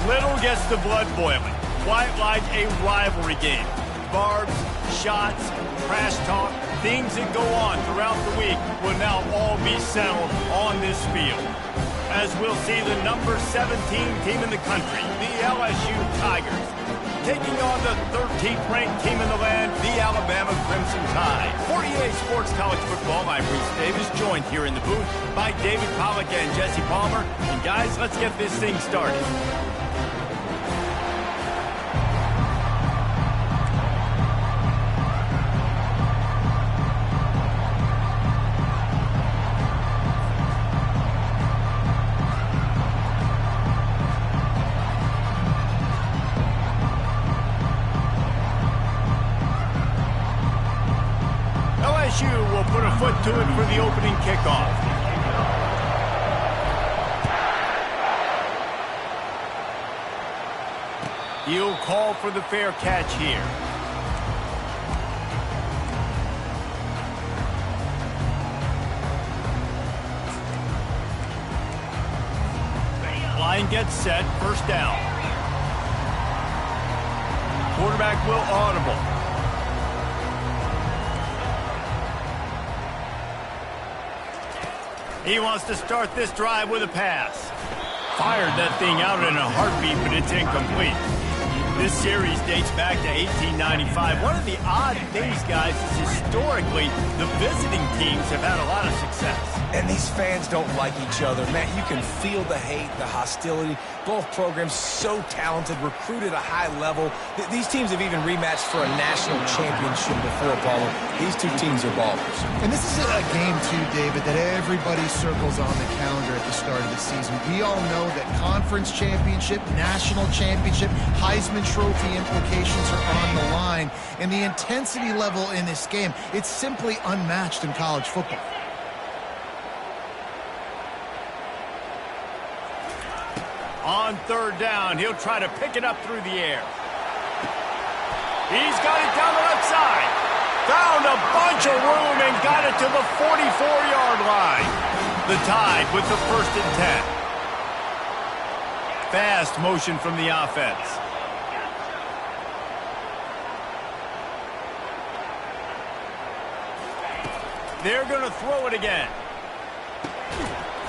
Little gets the blood boiling, quite like a rivalry game. Barbs, shots, trash talk, things that go on throughout the week will now all be settled on this field. As we'll see the number 17 team in the country, the LSU Tigers, taking on the 13th ranked team in the land, the Alabama Crimson Tide. For EA Sports College Football, I'm Reese Davis, joined here in the booth by David Pollack and Jesse Palmer. And guys, let's get this thing started. LSU will put a foot to it for the opening kickoff. He'll call for the fair catch here. Line gets set, first down. Quarterback will audible. He wants to start this drive with a pass. Fired that thing out in a heartbeat, but it's incomplete. This series dates back to 1895. One of the odd things, guys, is historically the visiting teams have had a lot of success. And these fans don't like each other. Man, you can feel the hate, the hostility. Both programs so talented, recruited at a high level. These teams have even rematched for a national championship before, Paulo. These two teams are ballers. And this is a game, too, David, that everybody circles on the calendar at the start of the season. We all know that conference championship, national championship, Heisman Trophy implications are on the line. And the intensity level in this game, it's simply unmatched in college football. On third down, he'll try to pick it up through the air. He's got it down the left side. Found a bunch of room and got it to the 44-yard line. The Tide with the 1st and 10. Fast motion from the offense. They're going to throw it again.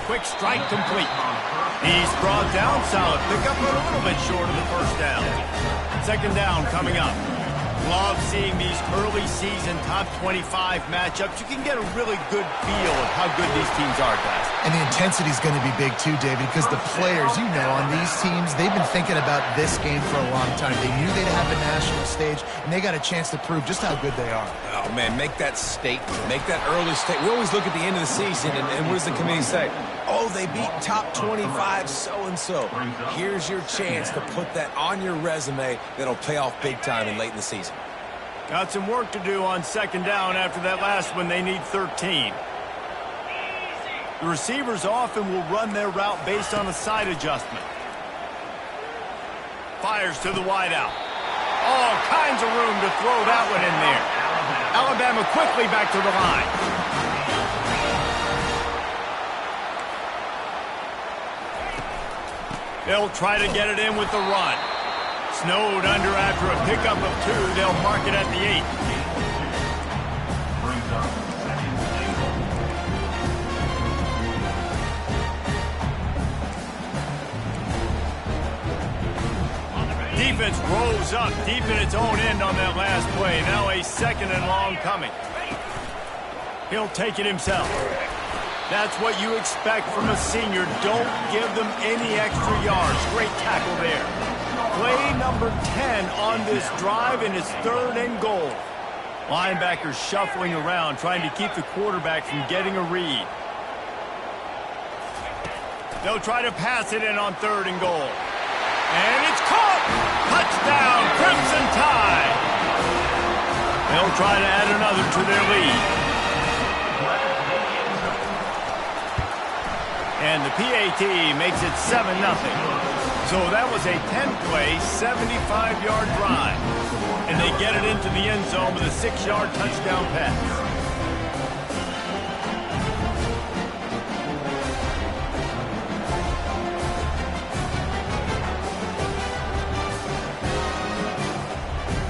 Quick strike complete. He's brought down, solid pickup, but a little bit short of the first down. 2nd down coming up. Love seeing these early season top 25 matchups. You can get a really good feel of how good these teams are, guys. And the intensity is going to be big too, David, because the players, you know, on these teams, they've been thinking about this game for a long time. They knew they'd have a national stage, and they got a chance to prove just how good they are. Oh, man, make that statement. Make that early statement. We always look at the end of the season, and what does the committee say? Oh, they beat top 25 so-and-so. Here's your chance to put that on your resume that'll pay off big time and late in the season. Got some work to do on 2nd down after that last one. They need 13. The receivers often will run their route based on a side adjustment. Fires to the wideout. All kinds of room to throw that one in there. Alabama quickly back to the line. They'll try to get it in with the run. Snowed under after a pickup of 2. They'll mark it at the 8. Defense rose up deep in its own end on that last play. Now a 2nd and long coming. He'll take it himself. That's what you expect from a senior. Don't give them any extra yards. Great tackle there. Play number 10 on this drive, and it's 3rd and goal. Linebackers shuffling around, trying to keep the quarterback from getting a read. They'll try to pass it in on 3rd and goal. And it's caught! Touchdown, Crimson Tide! They'll try to add another to their lead. And the PAT makes it 7-0. So that was a 10-play, 75-yard drive. And they get it into the end zone with a 6-yard touchdown pass.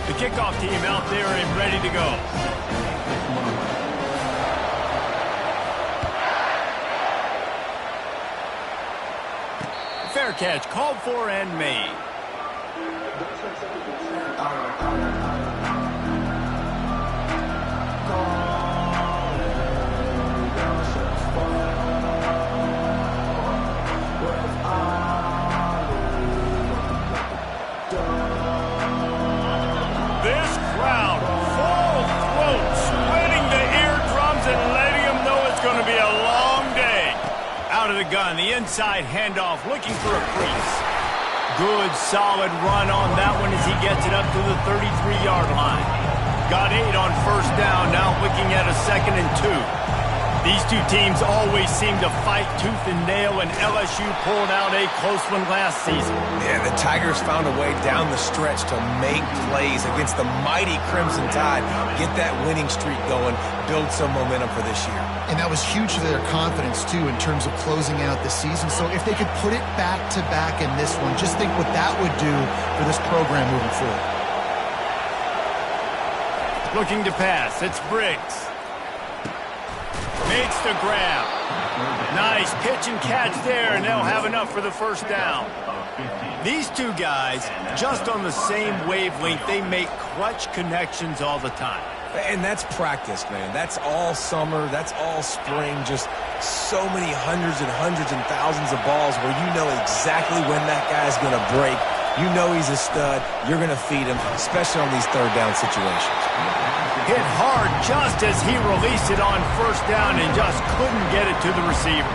The kickoff team out there and ready to go. Fair catch, called for and made. This crowd, full throat, splitting the eardrums and letting them know it's going to be a long day. Out of the gun, the inside handoff, looking for a crease. Good, solid run on that one as he gets it up to the 33-yard line. Got 8 on first down, now looking at a 2nd and 2. These two teams always seem to fight tooth and nail, and LSU pulled out a close one last season. Yeah, the Tigers found a way down the stretch to make plays against the mighty Crimson Tide, get that winning streak going, build some momentum for this year. And that was huge to their confidence, too, in terms of closing out the season. So if they could put it back-to-back in this one, just think what that would do for this program moving forward. Looking to pass, it's Briggs. Makes the grab. Nice pitch and catch there, and they'll have enough for the first down. These two guys, just on the same wavelength, they make clutch connections all the time. And that's practice, man. That's all summer. That's all spring. Just so many hundreds and thousands of balls where you know exactly when that guy's going to break. You know he's a stud. You're going to feed him, especially on these third down situations. Hit hard just as he released it on first down and just couldn't get it to the receiver.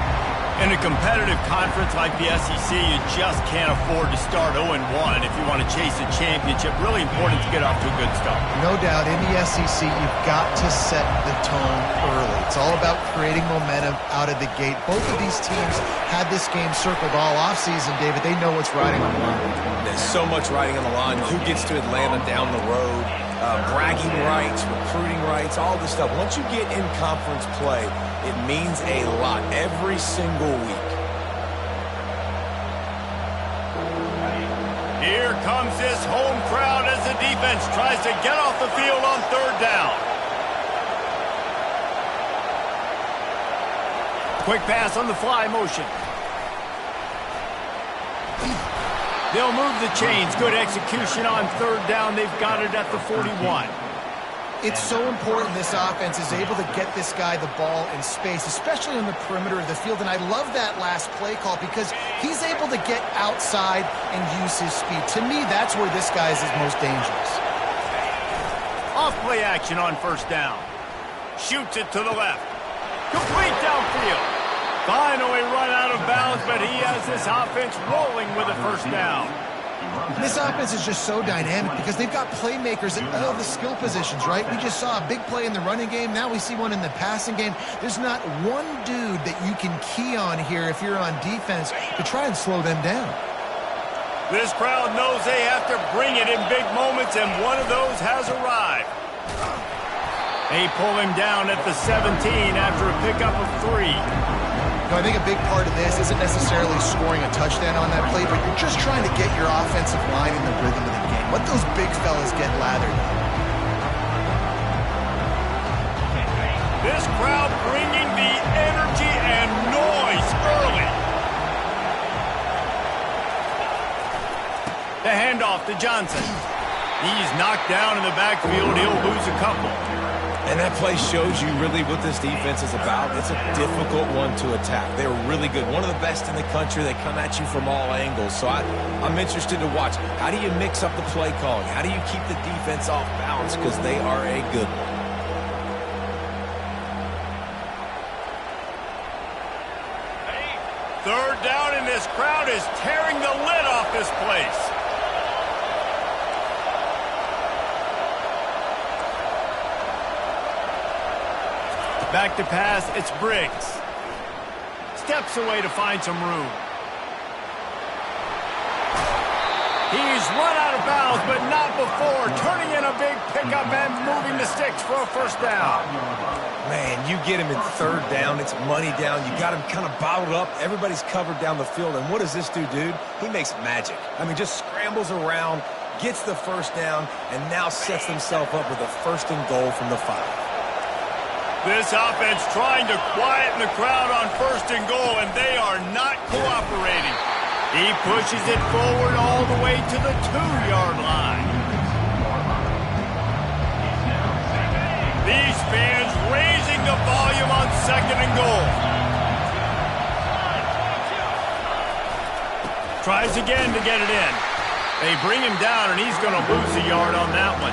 In a competitive conference like the SEC, you just can't afford to start 0-1 if you want to chase a championship. Really important to get off to a good start. No doubt, in the SEC, you've got to set the tone early. It's all about creating momentum out of the gate. Both of these teams had this game circled all offseason, David. They know what's riding on the line. There's so much riding on the line. Who gets to Atlanta down the road? Bragging rights, recruiting rights, all this stuff. Once you get in conference play, it means a lot every single week. Here comes this home crowd as the defense tries to get off the field on third down. Quick pass on the fly motion. They'll move the chains. Good execution on third down. They've got it at the 41. It's so important this offense is able to get this guy the ball in space, especially on the perimeter of the field. And I love that last play call because he's able to get outside and use his speed. To me, that's where this guy is his most dangerous. Off play action on first down. Shoots it to the left. Complete downfield. Finally run out of bounds, but he has this offense rolling with a first down. This offense is just so dynamic because they've got playmakers at all the skill positions, right? We just saw a big play in the running game. Now we see one in the passing game. There's not one dude that you can key on here if you're on defense to try and slow them down. This crowd knows they have to bring it in big moments, and one of those has arrived. They pull him down at the 17 after a pickup of 3. I think a big part of this isn't necessarily scoring a touchdown on that play, but you're just trying to get your offensive line in the rhythm of the game. Let those big fellas get lathered. This crowd bringing the energy and noise early. The handoff to Johnson. He's knocked down in the backfield. He'll lose a couple. And that play shows you really what this defense is about. It's a difficult one to attack. They're really good. One of the best in the country. They come at you from all angles. So I'm interested to watch. How do you mix up the play calling? How do you keep the defense off balance? Because they are a good one. Third down, and this crowd is tearing the lid off this place. Back to pass, it's Briggs. Steps away to find some room. He's run out of bounds, but not before. Turning in a big pickup and moving the sticks for a first down. Man, you get him in third down. It's money down. You got him kind of bottled up. Everybody's covered down the field. And what does this do, dude? He makes magic. I mean, just scrambles around, gets the first down, and now sets himself up with a 1st and goal from the 5. This offense trying to quieten the crowd on 1st and goal, and they are not cooperating. He pushes it forward all the way to the 2-yard line. These fans raising the volume on 2nd and goal. Tries again to get it in. They bring him down, and he's going to lose a yard on that one.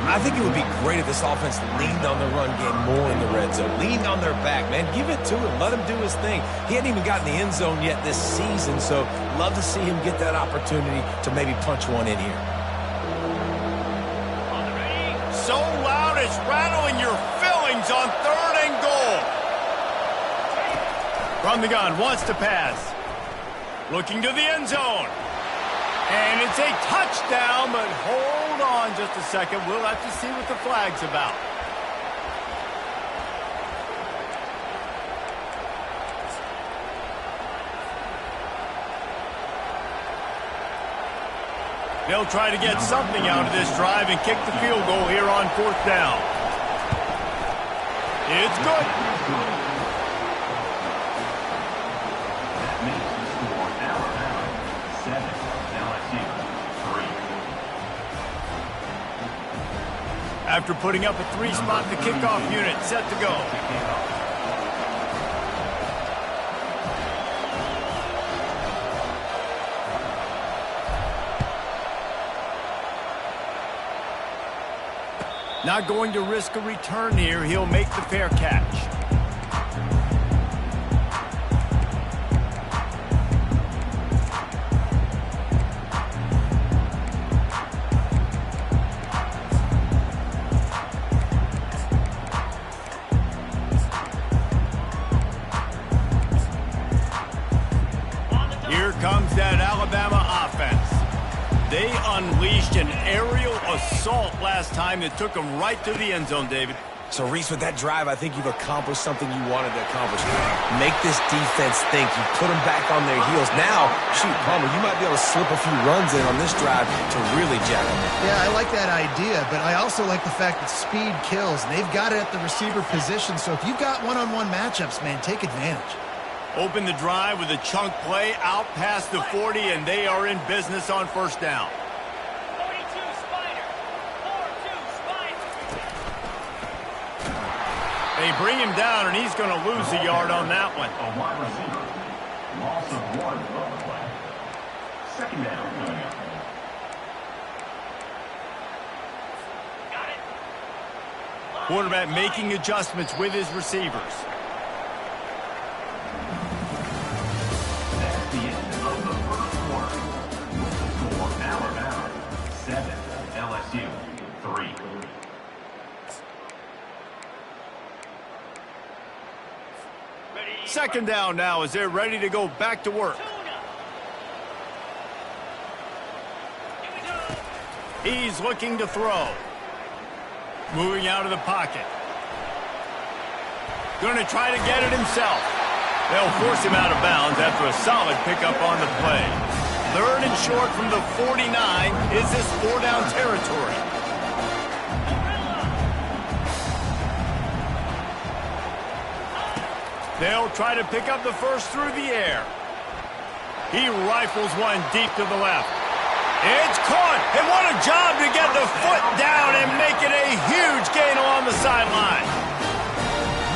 I think it would be great if this offense leaned on the run game more in the red zone. Leaned on their back, man. Give it to him. Let him do his thing. He hadn't even gotten the end zone yet this season, so love to see him get that opportunity to maybe punch one in here. So loud it's rattling your fillings on 3rd and goal. From the gun, wants to pass. Looking to the end zone. And it's a touchdown, but hold on just a second. We'll have to see what the flag's about. They'll try to get something out of this drive and kick the field goal here on 4th down. It's good. After putting up a 3-spot, the kickoff unit set to go. Not going to risk a return here. He'll make the fair catch. Comes that Alabama offense. They unleashed an aerial assault last time that took them right to the end zone, David. So, Reese, with that drive, I think you've accomplished something you wanted to accomplish. Make this defense think. You put them back on their heels. Now, shoot, Palmer, you might be able to slip a few runs in on this drive to really jack them up. Yeah, I like that idea, but I also like the fact that speed kills. And they've got it at the receiver position, so if you've got one-on-one matchups, man, take advantage. Open the drive with a chunk play out past the 40, and they are in business on 1st down. 42 Spider. 4-2 Spider. They bring him down, and he's going to lose a yard on that one. A wide receiver. Loss of 1 on the play. 2nd down coming up. Got it. Quarterback making adjustments with his receivers. That's the end of the 1st quarter. With the score, Alabama 7, LSU 3. Ready. 2nd down now as they're ready to go back to work. Here we go. He's looking to throw. Moving out of the pocket. Going to try to get it himself. They'll force him out of bounds after a solid pickup on the play. 3rd and short from the 49. Is this 4-down territory? They'll try to pick up the first through the air. He rifles one deep to the left. It's caught, and what a job to get the foot down and make it a huge gain along the sideline.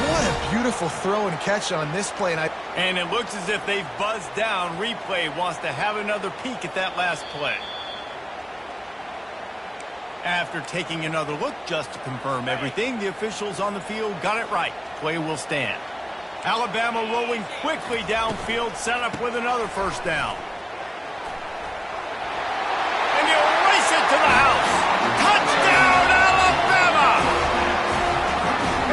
What a beautiful throw and catch on this play. And it looks as if they've buzzed down. Replay wants to have another peek at that last play. After taking another look just to confirm everything, the officials on the field got it right. Play will stand. Alabama rolling quickly downfield, set up with another first down. And he'll race it to the house. Touchdown, Alabama!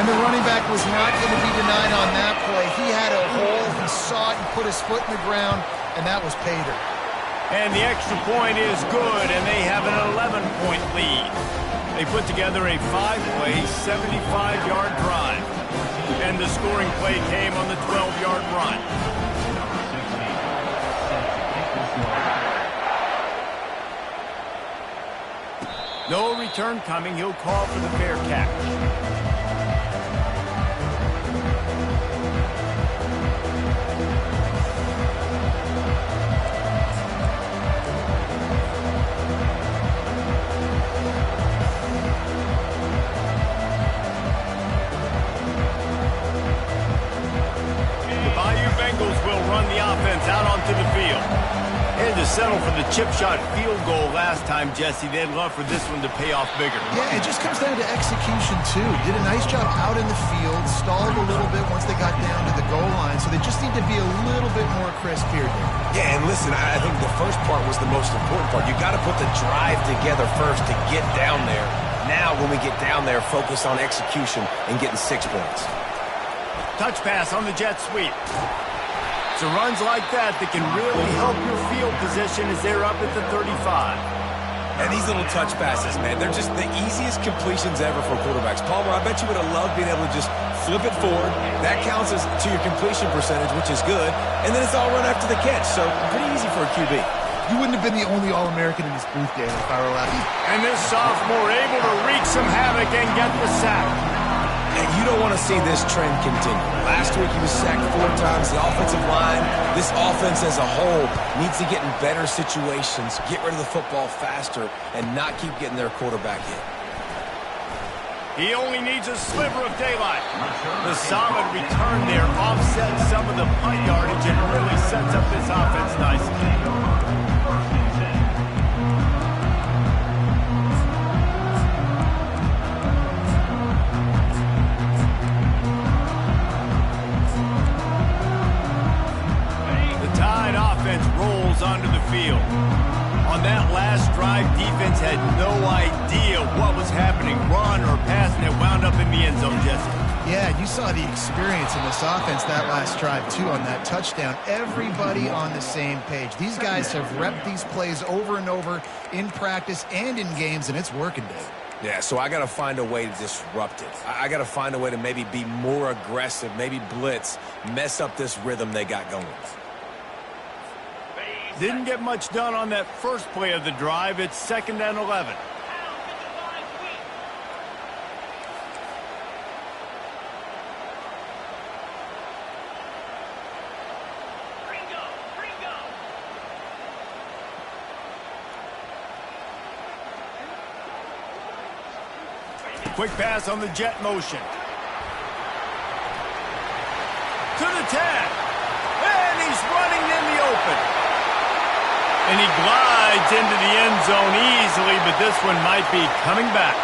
And the running back was not going to be denied on that play. He had a hole, he saw it, and put his foot in the ground, and that was pay dirt. And the extra point is good, and they have an 11-point lead. They put together a 5-play, 75-yard drive. And the scoring play came on the 12-yard run. No return coming. He'll call for the fair catch. Will run the offense out onto the field. Had to settle for the chip shot field goal last time, Jesse. They'd love for this one to pay off bigger. Yeah, it just comes down to execution, too. Did a nice job out in the field, stalled a little bit once they got down to the goal line, so they just need to be a little bit more crisp here, Dave. Yeah, and listen, I think the first part was the most important part. You got to put the drive together first to get down there. Now, when we get down there, focus on execution and getting 6 points. Touch pass on the jet sweep. So runs like that can really help your field position as they're up at the 35. And these little touch passes, man, they're just the easiest completions ever for quarterbacks. Palmer, I bet you would have loved being able to just flip it forward. That counts as to your completion percentage, which is good. And then it's all run after the catch, so pretty easy for a QB. You wouldn't have been the only All-American in this booth, Dave, if I were allowed to. And this sophomore able to wreak some havoc and get the sack. And you don't want to see this trend continue. Last week he was sacked 4 times. The offensive line, this offense as a whole, needs to get in better situations, get rid of the football faster, and not keep getting their quarterback hit. He only needs a sliver of daylight. The solid return there offsets some of the punt yardage and really sets up this offense nicely. Rolls onto the field. On that last drive, defense had no idea what was happening, run or pass, and it wound up in the end zone, Jesse. Yeah, you saw the experience in this offense that last drive, too, on that touchdown. Everybody on the same page. These guys have repped these plays over and over in practice and in games, and it's working, Dave. Yeah, so I got to find a way to disrupt it. I got to find a way to maybe be more aggressive, maybe blitz, mess up this rhythm they got going. Didn't get much done on that first play of the drive. It's 2nd and 11. Quick pass on the jet motion. To the 10. And he's running in the open. And he glides into the end zone easily, but this one might be coming back.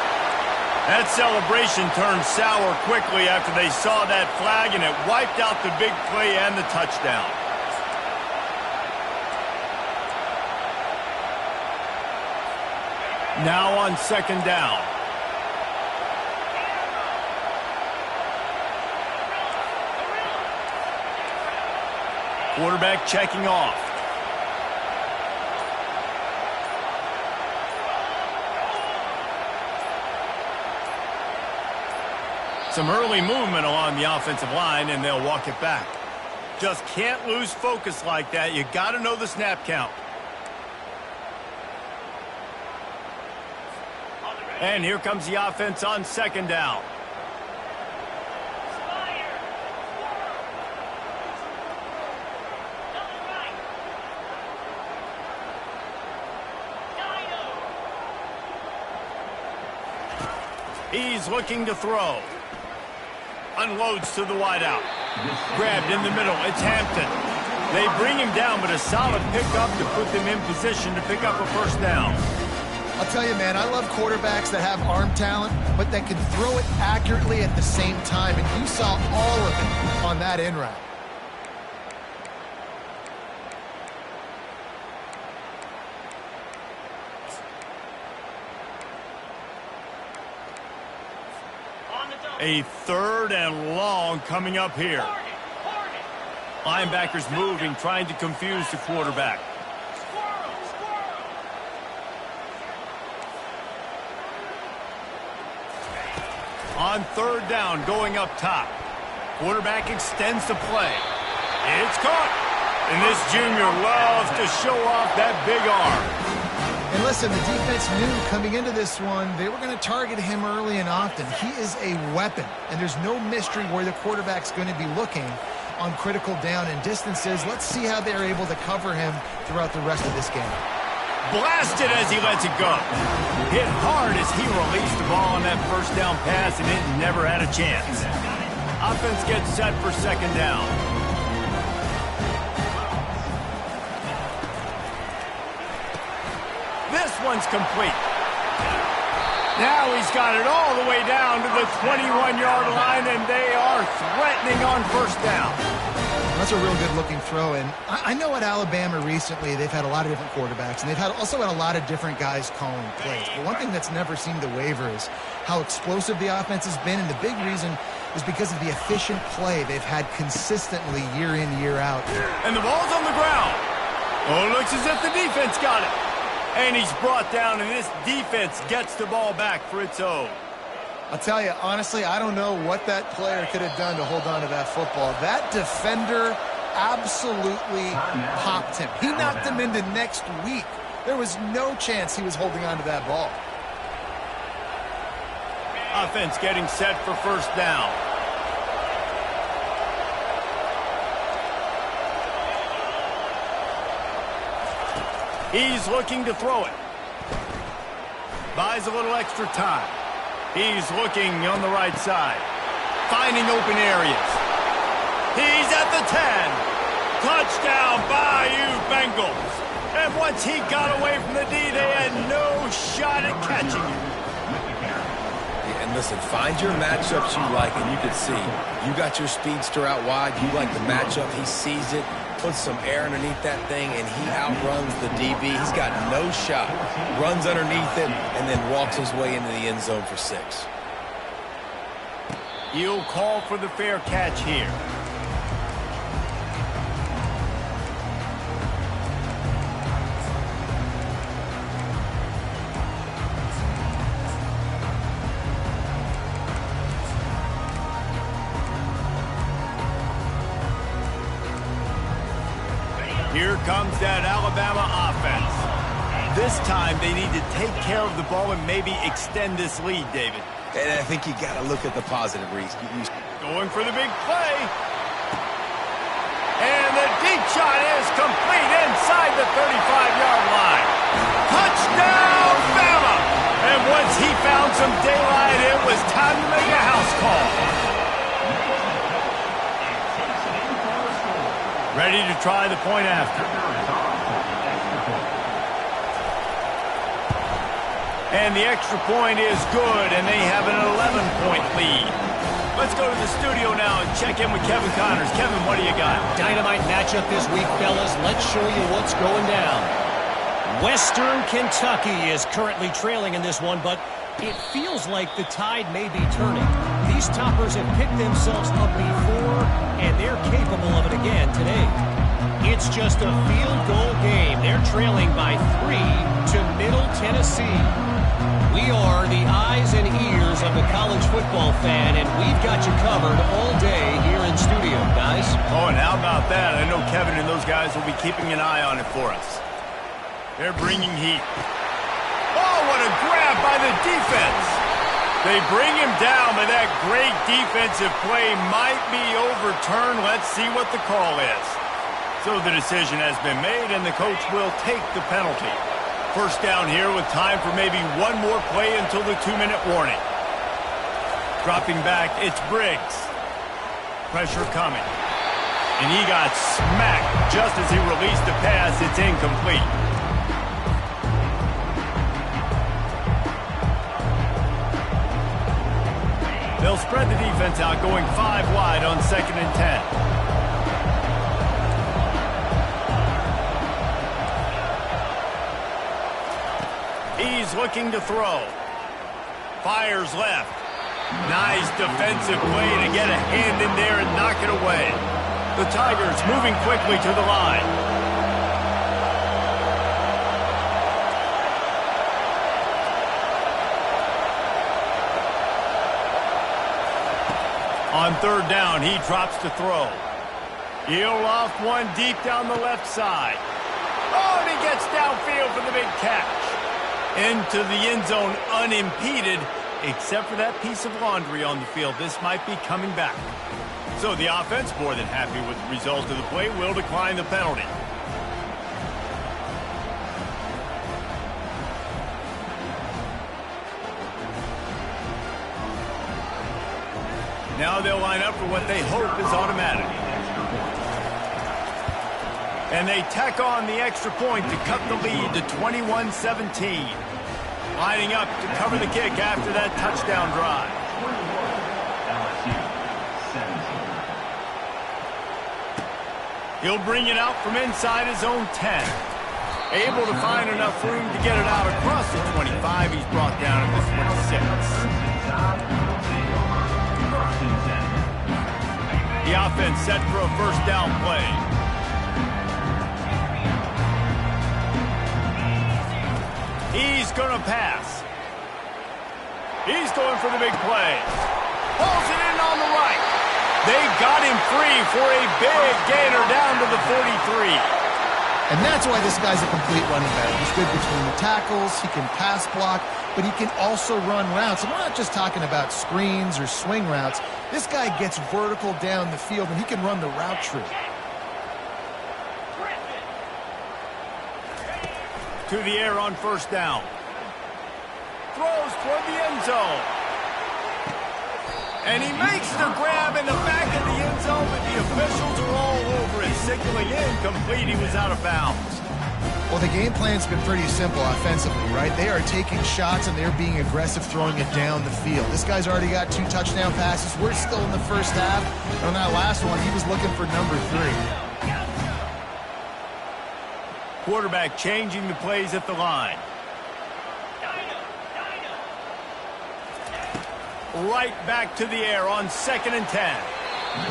That celebration turned sour quickly after they saw that flag, and it wiped out the big play and the touchdown. Now on 2nd down. Quarterback checking off. Some early movement along the offensive line, and they'll walk it back. Just can't lose focus like that. You got to know the snap count. And here comes the offense on 2nd down. He's looking to throw. Unloads to the wideout. Grabbed in the middle. It's Hampton. They bring him down, but a solid pickup to put them in position to pick up a first down. I'll tell you, man, I love quarterbacks that have arm talent, but that can throw it accurately at the same time, and you saw all of it on that in route. A 3rd and long coming up here. Linebackers moving, trying to confuse the quarterback. On third down, going up top. Quarterback extends the play. It's caught. And this junior loves to show off that big arm. And listen, the defense knew coming into this one, they were going to target him early and often. He is a weapon, and there's no mystery where the quarterback's going to be looking on critical down and distances. Let's see how they're able to cover him throughout the rest of this game. Blasted as he lets it go. Hit hard as he released the ball on that first down pass, and it never had a chance. Offense gets set for second down. This one's complete. Now he's got it all the way down to the 21-yard line, and they are threatening on first down. That's a real good-looking throw. And I know at Alabama recently they've had a lot of different quarterbacks, and they've also had a lot of different guys calling plays. But one thing that's never seemed to waver is how explosive the offense has been, and the big reason is because of the efficient play they've had consistently year in, year out. And the ball's on the ground. Oh, it looks as if the defense got it. And he's brought down, and this defense gets the ball back for its own. I'll tell you, honestly, I don't know what that player could have done to hold on to that football. That defender absolutely popped him. He knocked him into next week. There was no chance he was holding on to that ball. Offense getting set for first down. He's looking to throw it. Buys a little extra time. He's looking on the right side. Finding open areas. He's at the 10. Touchdown, Bayou Bengals. And once he got away from the D, they had no shot at catching him. And listen, find your matchups you like, and you can see. You got your speedster out wide. You like the matchup. He sees it. Puts some air underneath that thing, and he outruns the DB. He's got no shot. Runs underneath it, and then walks his way into the end zone for 6. He'll call for the fair catch here. Here comes that Alabama offense. This time they need to take care of the ball and maybe extend this lead, David. And I think you got to look at the positive, Reese. Going for the big play. And the deep shot is complete inside the 35-yard line. Touchdown, Bama! And once he found some daylight, it was time to make a house call. Ready to try the point after. And the extra point is good, and they have an 11-point lead. Let's go to the studio now and check in with Kevin Connors. Kevin, what do you got? Dynamite matchup this week, fellas. Let's show you what's going down. Western Kentucky is currently trailing in this one, but it feels like the tide may be turning. These toppers have picked themselves up before, and they're capable of it again today. It's just a field goal game. They're trailing by 3 to Middle Tennessee. We are the eyes and ears of the college football fan, and we've got you covered all day here in studio, guys. Oh, and how about that? I know Kevin and those guys will be keeping an eye on it for us. They're bringing heat. Oh, what a grab by the defense. They bring him down, but that great defensive play might be overturned. Let's see what the call is. So the decision has been made, and the coach will take the penalty. First down here with time for maybe one more play until the 2-minute warning. Dropping back, it's Briggs. Pressure coming. And he got smacked just as he released the pass. It's incomplete. They'll spread the defense out, going 5 wide on 2nd and 10. He's looking to throw. Fires left. Nice defensive play to get a hand in there and knock it away. The Tigers moving quickly to the line. On third down, he drops to throw. He'll loft one deep down the left side. Oh, and he gets downfield for the big catch. Into the end zone unimpeded, except for that piece of laundry on the field. This might be coming back. So the offense, more than happy with the result of the play, will decline the penalty. Now they'll line up for what they hope is automatic. And they tack on the extra point to cut the lead to 21-17. Lining up to cover the kick after that touchdown drive. He'll bring it out from inside his own 10. Able to find enough room to get it out across the 25. He's brought down at the 26. The offense set for a first down play. He's going to pass. He's going for the big play. Pulls it in on the right. They got him free for a big gainer down to the 43. And that's why this guy's a complete running back. He's good between the tackles, he can pass block, but he can also run routes. And we're not just talking about screens or swing routes. This guy gets vertical down the field, and he can run the route tree. To the air on first down. Throws toward the end zone. And he makes the grab in the back of the end zone, but the officials are all over it, signaling incomplete. He was out of bounds. Well, the game plan's been pretty simple offensively, right? They are taking shots, and they're being aggressive throwing it down the field. This guy's already got 2 touchdown passes. We're still in the first half. On that last one, he was looking for number 3. Quarterback changing the plays at the line. Right back to the air on 2nd and 10.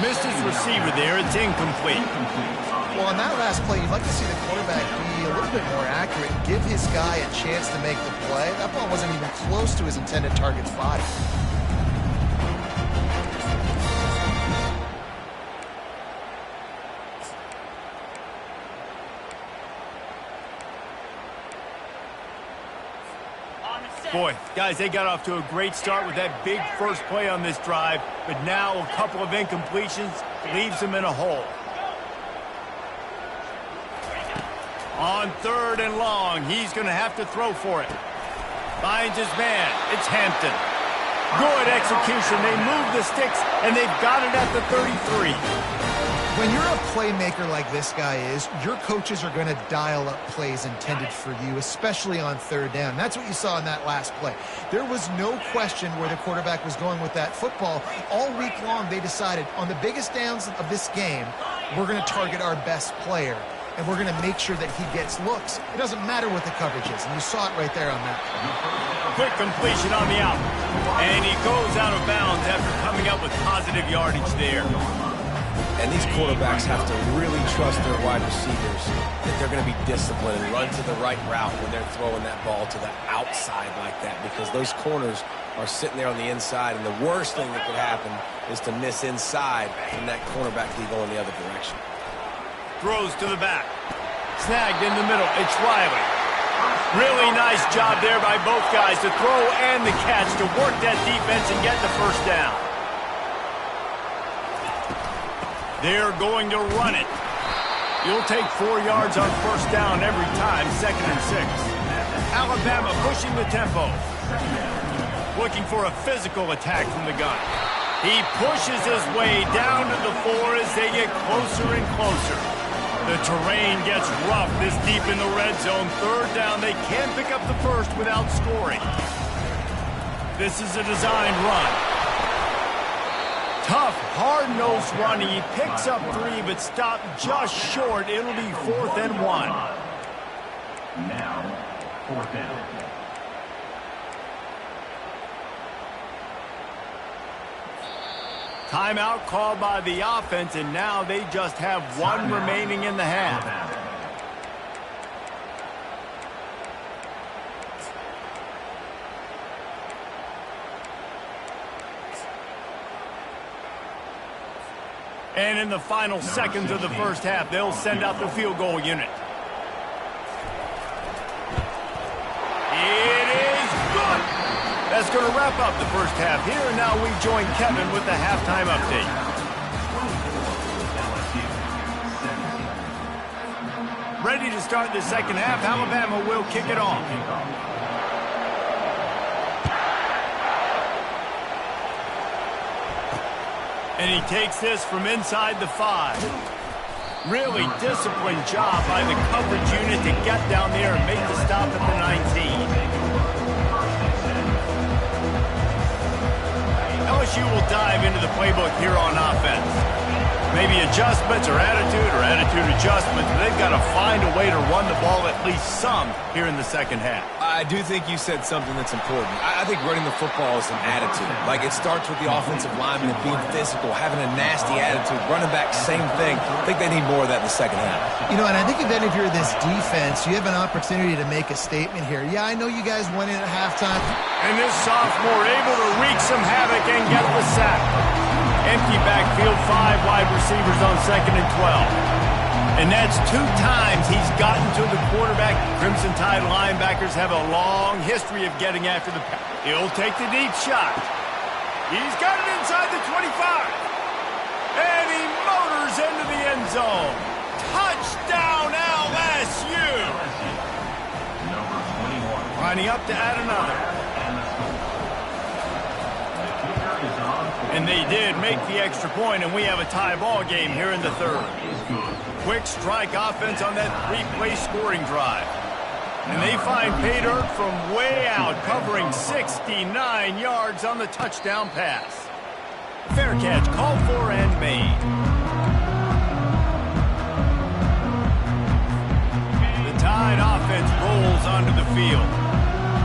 Missed his receiver there. It's incomplete. Well, on that last play, you'd like to see the quarterback be a little bit more accurate and give his guy a chance to make the play. That ball wasn't even close to his intended target's body. Boy, guys, they got off to a great start with that big first play on this drive, but now a couple of incompletions leaves them in a hole. On 3rd and long, he's going to have to throw for it. Finds his man. It's Hampton. Good execution. They move the sticks, and they've got it at the 33. When you're a playmaker like this guy is, your coaches are going to dial up plays intended for you, especially on 3rd down. That's what you saw in that last play. There was no question where the quarterback was going with that football. All week long, they decided on the biggest downs of this game, we're going to target our best player, and we're going to make sure that he gets looks. It doesn't matter what the coverage is, and you saw it right there on that play. Quick completion on the out, and he goes out of bounds after coming up with positive yardage there. And these quarterbacks have to really trust their wide receivers that they're going to be disciplined and run to the right route when they're throwing that ball to the outside like that, because those corners are sitting there on the inside, and the worst thing that could happen is to miss inside from that cornerback to go in the other direction. Throws to the back. Snagged in the middle. It's Riley. Really nice job there by both guys to throw and the catch to work that defense and get the first down. They're going to run it. You'll take 4 yards on first down every time, 2nd and 6. Alabama pushing the tempo. Looking for a physical attack from the gun. He pushes his way down to the 4 as they get closer and closer. The terrain gets rough this deep in the red zone. 3rd down, they can't pick up the first without scoring. This is a designed run. Tough, hard-nosed running. He picks up 3, but stopped just short. It'll be 4th and 1. Now, 4th down. Timeout called by the offense, and now they just have 1 remaining in the half. And in the final seconds of the first half, they'll send out the field goal unit. It is good. That's going to wrap up the first half here. And now we join Kevin with the halftime update. Ready to start the second half. Alabama will kick it off. And he takes this from inside the 5. Really disciplined job by the coverage unit to get down there and make the stop at the 19. LSU will dive into the playbook here on offense. Maybe adjustments or attitude adjustments, but they've got to find a way to run the ball at least some here in the second half. I do think you said something that's important. I think running the football is an attitude. Like, it starts with the offensive lineman and being physical, having a nasty attitude. Running back, same thing. I think they need more of that in the second half. You know, and I think if any of you're this defense, you have an opportunity to make a statement here. Yeah, I know you guys went in at halftime. And this sophomore able to wreak some havoc and get the sack. Empty backfield, 5 wide receivers on 2nd and 12. And that's 2 times he's gotten to the quarterback. Crimson Tide linebackers have a long history of getting after the pass. He'll take the deep shot. He's got it inside the 25. And he motors into the end zone. Touchdown LSU. Number 21. Lining up to add another. And they did make the extra point, and we have a tie ball game here in the third. Quick strike offense on that 3-play scoring drive. And they find pay dirt from way out, covering 69 yards on the touchdown pass. Fair catch, called for and made. The Tide offense rolls onto the field.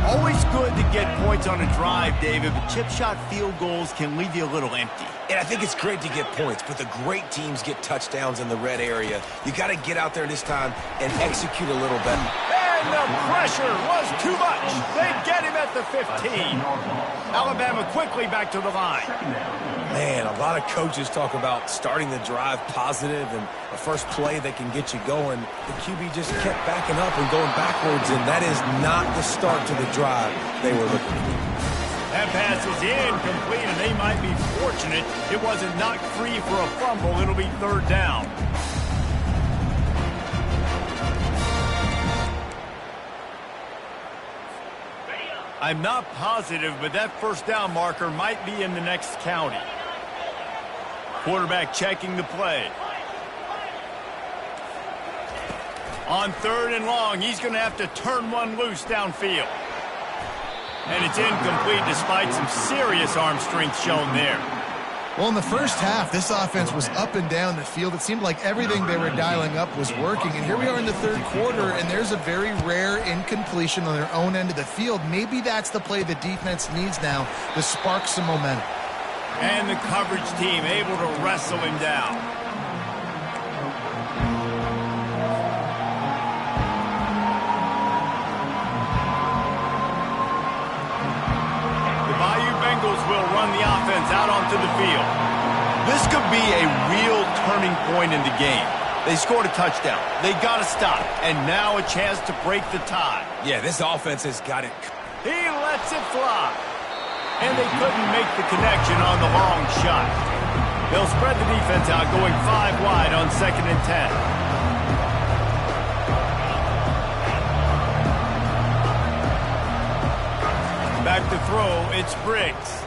Always good to get points on a drive, David, but chip shot field goals can leave you a little empty. And I think it's great to get points, but the great teams get touchdowns in the red area. You got to get out there this time and execute a little better. And the pressure was too much. They get him at the 15. Alabama quickly back to the line. Man, a lot of coaches talk about starting the drive positive and the first play that can get you going. The QB just kept backing up and going backwards, and that is not the start to the drive they were looking for. That pass is incomplete, and they might be fortunate it wasn't knocked free for a fumble. It'll be 3rd down. I'm not positive, but that first down marker might be in the next county. Quarterback checking the play. On 3rd and long, he's going to have to turn one loose downfield. And it's incomplete despite some serious arm strength shown there. Well, in the first half, this offense was up and down the field. It seemed like everything they were dialing up was working. And here we are in the 3rd quarter, and there's a very rare incompletion on their own end of the field. Maybe that's the play the defense needs now to spark some momentum. And the coverage team able to wrestle him down. Will run the offense out onto the field. This could be a real turning point in the game. They scored a touchdown. They got to stop. And now a chance to break the tie. Yeah, this offense has got it. He lets it fly. And they couldn't make the connection on the long shot. They'll spread the defense out, going 5 wide on 2nd and 10. Back to throw, it's Briggs.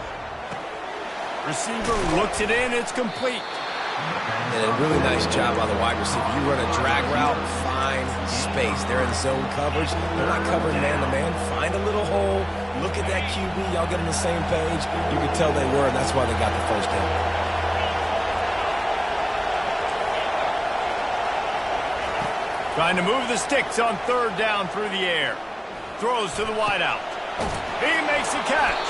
Receiver looks it in, it's complete. And a really nice job by the wide receiver. You run a drag route, find space. They're in zone coverage. They're not covering man-to-man. Find a little hole. Look at that QB. Y'all get on the same page. You can tell they were, and that's why they got the first down. Trying to move the sticks on 3rd down through the air. Throws to the wideout. He makes a catch.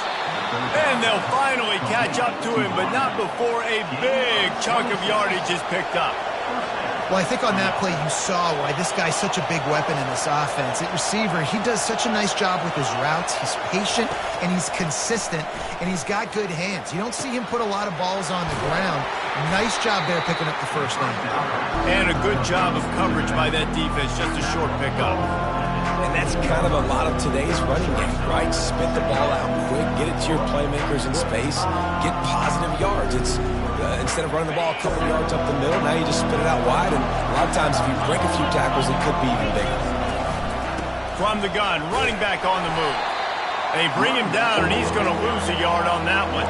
And they'll finally catch up to him, but not before a big chunk of yardage is picked up. Well, I think on that play you saw why this guy's such a big weapon in this offense. At receiver, he does such a nice job with his routes. He's patient, and he's consistent, and he's got good hands. You don't see him put a lot of balls on the ground. Nice job there picking up the first down. And a good job of coverage by that defense, just a short pickup. And that's kind of a lot of today's running game, right? Spit the ball out quick, get it to your playmakers in space, get positive yards. It's instead of running the ball a couple yards up the middle, now you just spit it out wide, and a lot of times if you break a few tackles, it could be even bigger. From the gun, running back on the move. They bring him down, and he's going to lose a yard on that one.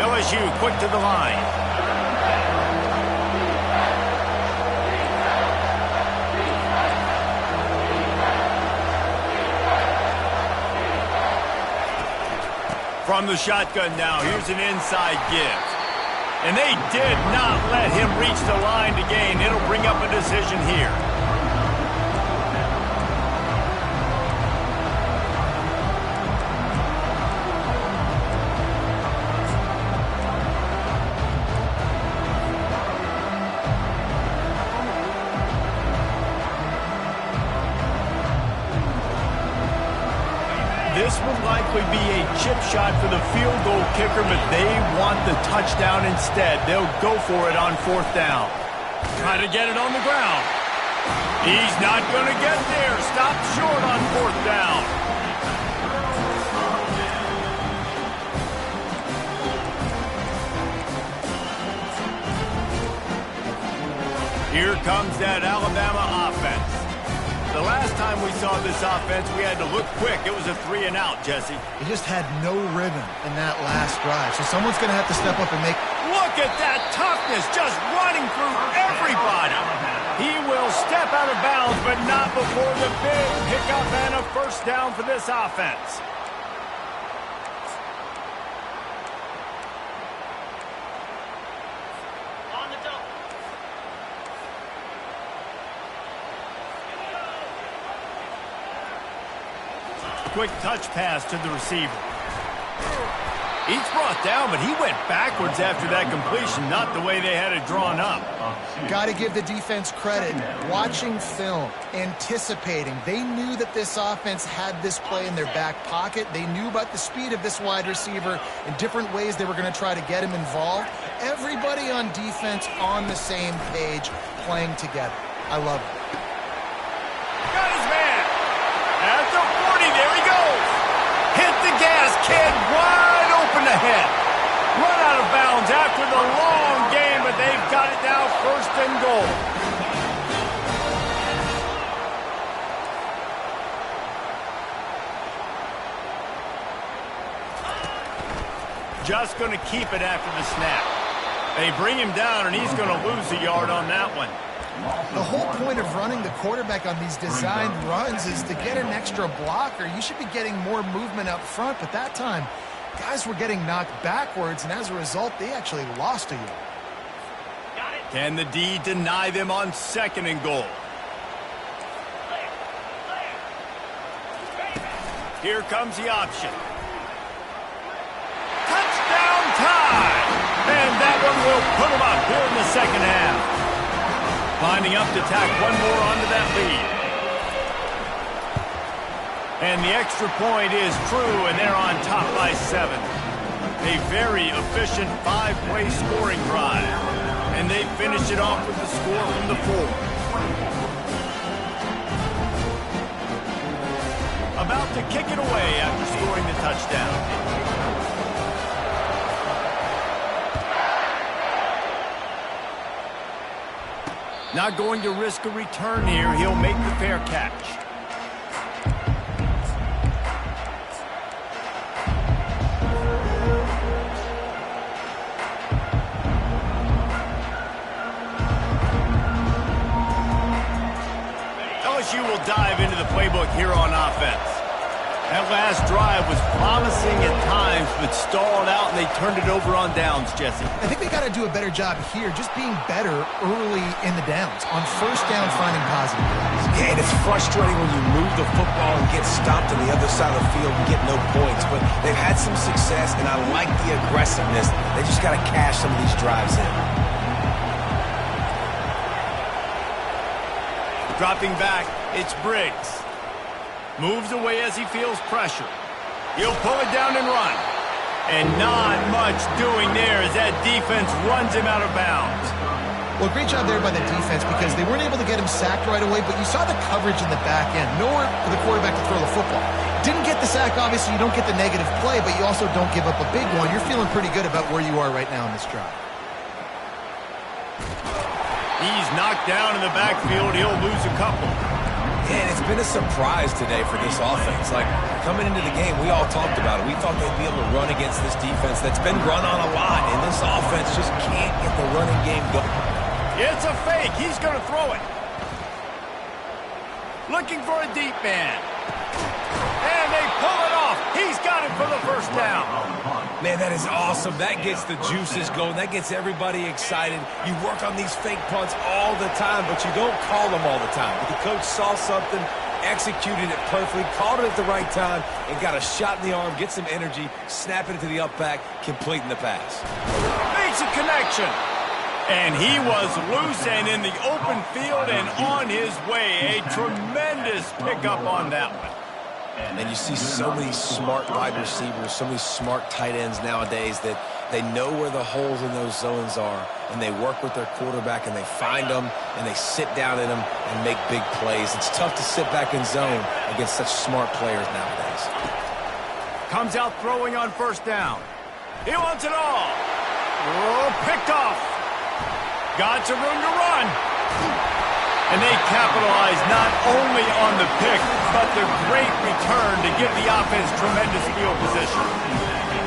LSU quick to the line. From the shotgun now, here's an inside give. And they did not let him reach the line to gain. It'll bring up a decision here. This will likely be a chip shot for the field goal kicker, but they want the touchdown instead. They'll go for it on fourth down. Try to get it on the ground. He's not going to get there. Stopped short on fourth down. Here comes that Alabama offense. The last time we saw this offense, we had to look quick. It was a 3-and-out, Jesse. He just had no rhythm in that last drive, so someone's going to have to step up and make... Look at that toughness, just running through everybody. He will step out of bounds, but not before the big pickup and a first down for this offense. On the double. Quick touch pass to the receiver. He's brought down, but he went backwards after that completion, not the way they had it drawn up. Got to give the defense credit. Watching film, anticipating. They knew that this offense had this play in their back pocket. They knew about the speed of this wide receiver and different ways they were going to try to get him involved. Everybody on defense on the same page, playing together. I love it. Got his man. At the 40, there he goes. Hit the gas, kid. Wide open ahead. Run out of bounds after the long game, but they've got it now first and goal. Just going to keep it after the snap. They bring him down, and he's going to lose a yard on that one. The whole point of running the quarterback on these designed runs is to get an extra blocker. You should be getting more movement up front, but that time, guys were getting knocked backwards, and as a result, they actually lost a yard. Can the D deny them on second and goal? Here comes the option. Touchdown time! And that one will put them up here in the second half. Lining up to tack one more onto that lead. And the extra point is true, and they're on top by 7. A very efficient 5-play scoring drive. And they finish it off with the score from the 4. About to kick it away after scoring the touchdown. Not going to risk a return here. He'll make the fair catch. LSU will dive into the playbook here on offense. That last drive was promising at times, but stalled out, and they turned it over on downs, Jesse. I think they got to do a better job here, just being better early in the downs. On first down, finding positive plays. Yeah, and it's frustrating when you move the football and get stopped on the other side of the field and get no points. But they've had some success, and I like the aggressiveness. They just got to cash some of these drives in. Dropping back, it's Briggs. Moves away as he feels pressure. He'll pull it down and run. And not much doing there as that defense runs him out of bounds. Well, great job there by the defense because they weren't able to get him sacked right away, but you saw the coverage in the back end. Nowhere for the quarterback to throw the football. Didn't get the sack, obviously. You don't get the negative play, but you also don't give up a big one. You're feeling pretty good about where you are right now in this drive. He's knocked down in the backfield. He'll lose a couple. And it's been a surprise today for this offense. Like, coming into the game, we all talked about it. We thought they'd be able to run against this defense that's been run on a lot, and this offense just can't get the running game going. It's a fake. He's going to throw it. Looking for a deep man. And they pull it off. He's got it for the first down. Man, that is awesome. That gets the juices going. That gets everybody excited. You work on these fake punts all the time, but you don't call them all the time. But the coach saw something, executed it perfectly, called it at the right time, and got a shot in the arm, get some energy, snapping it to the up back, completing the pass. Makes a connection. And he was loose and in the open field and on his way. A tremendous pickup on that one. And you see so many smart wide receivers, so many smart tight ends nowadays that they know where the holes in those zones are, and they work with their quarterback, and they find them, and they sit down in them and make big plays. It's tough to sit back in zone against such smart players nowadays. Comes out throwing on first down. He wants it all. Oh, picked off. Got some room to run. And they capitalize not only on the pick, but the great return to give the offense tremendous field position.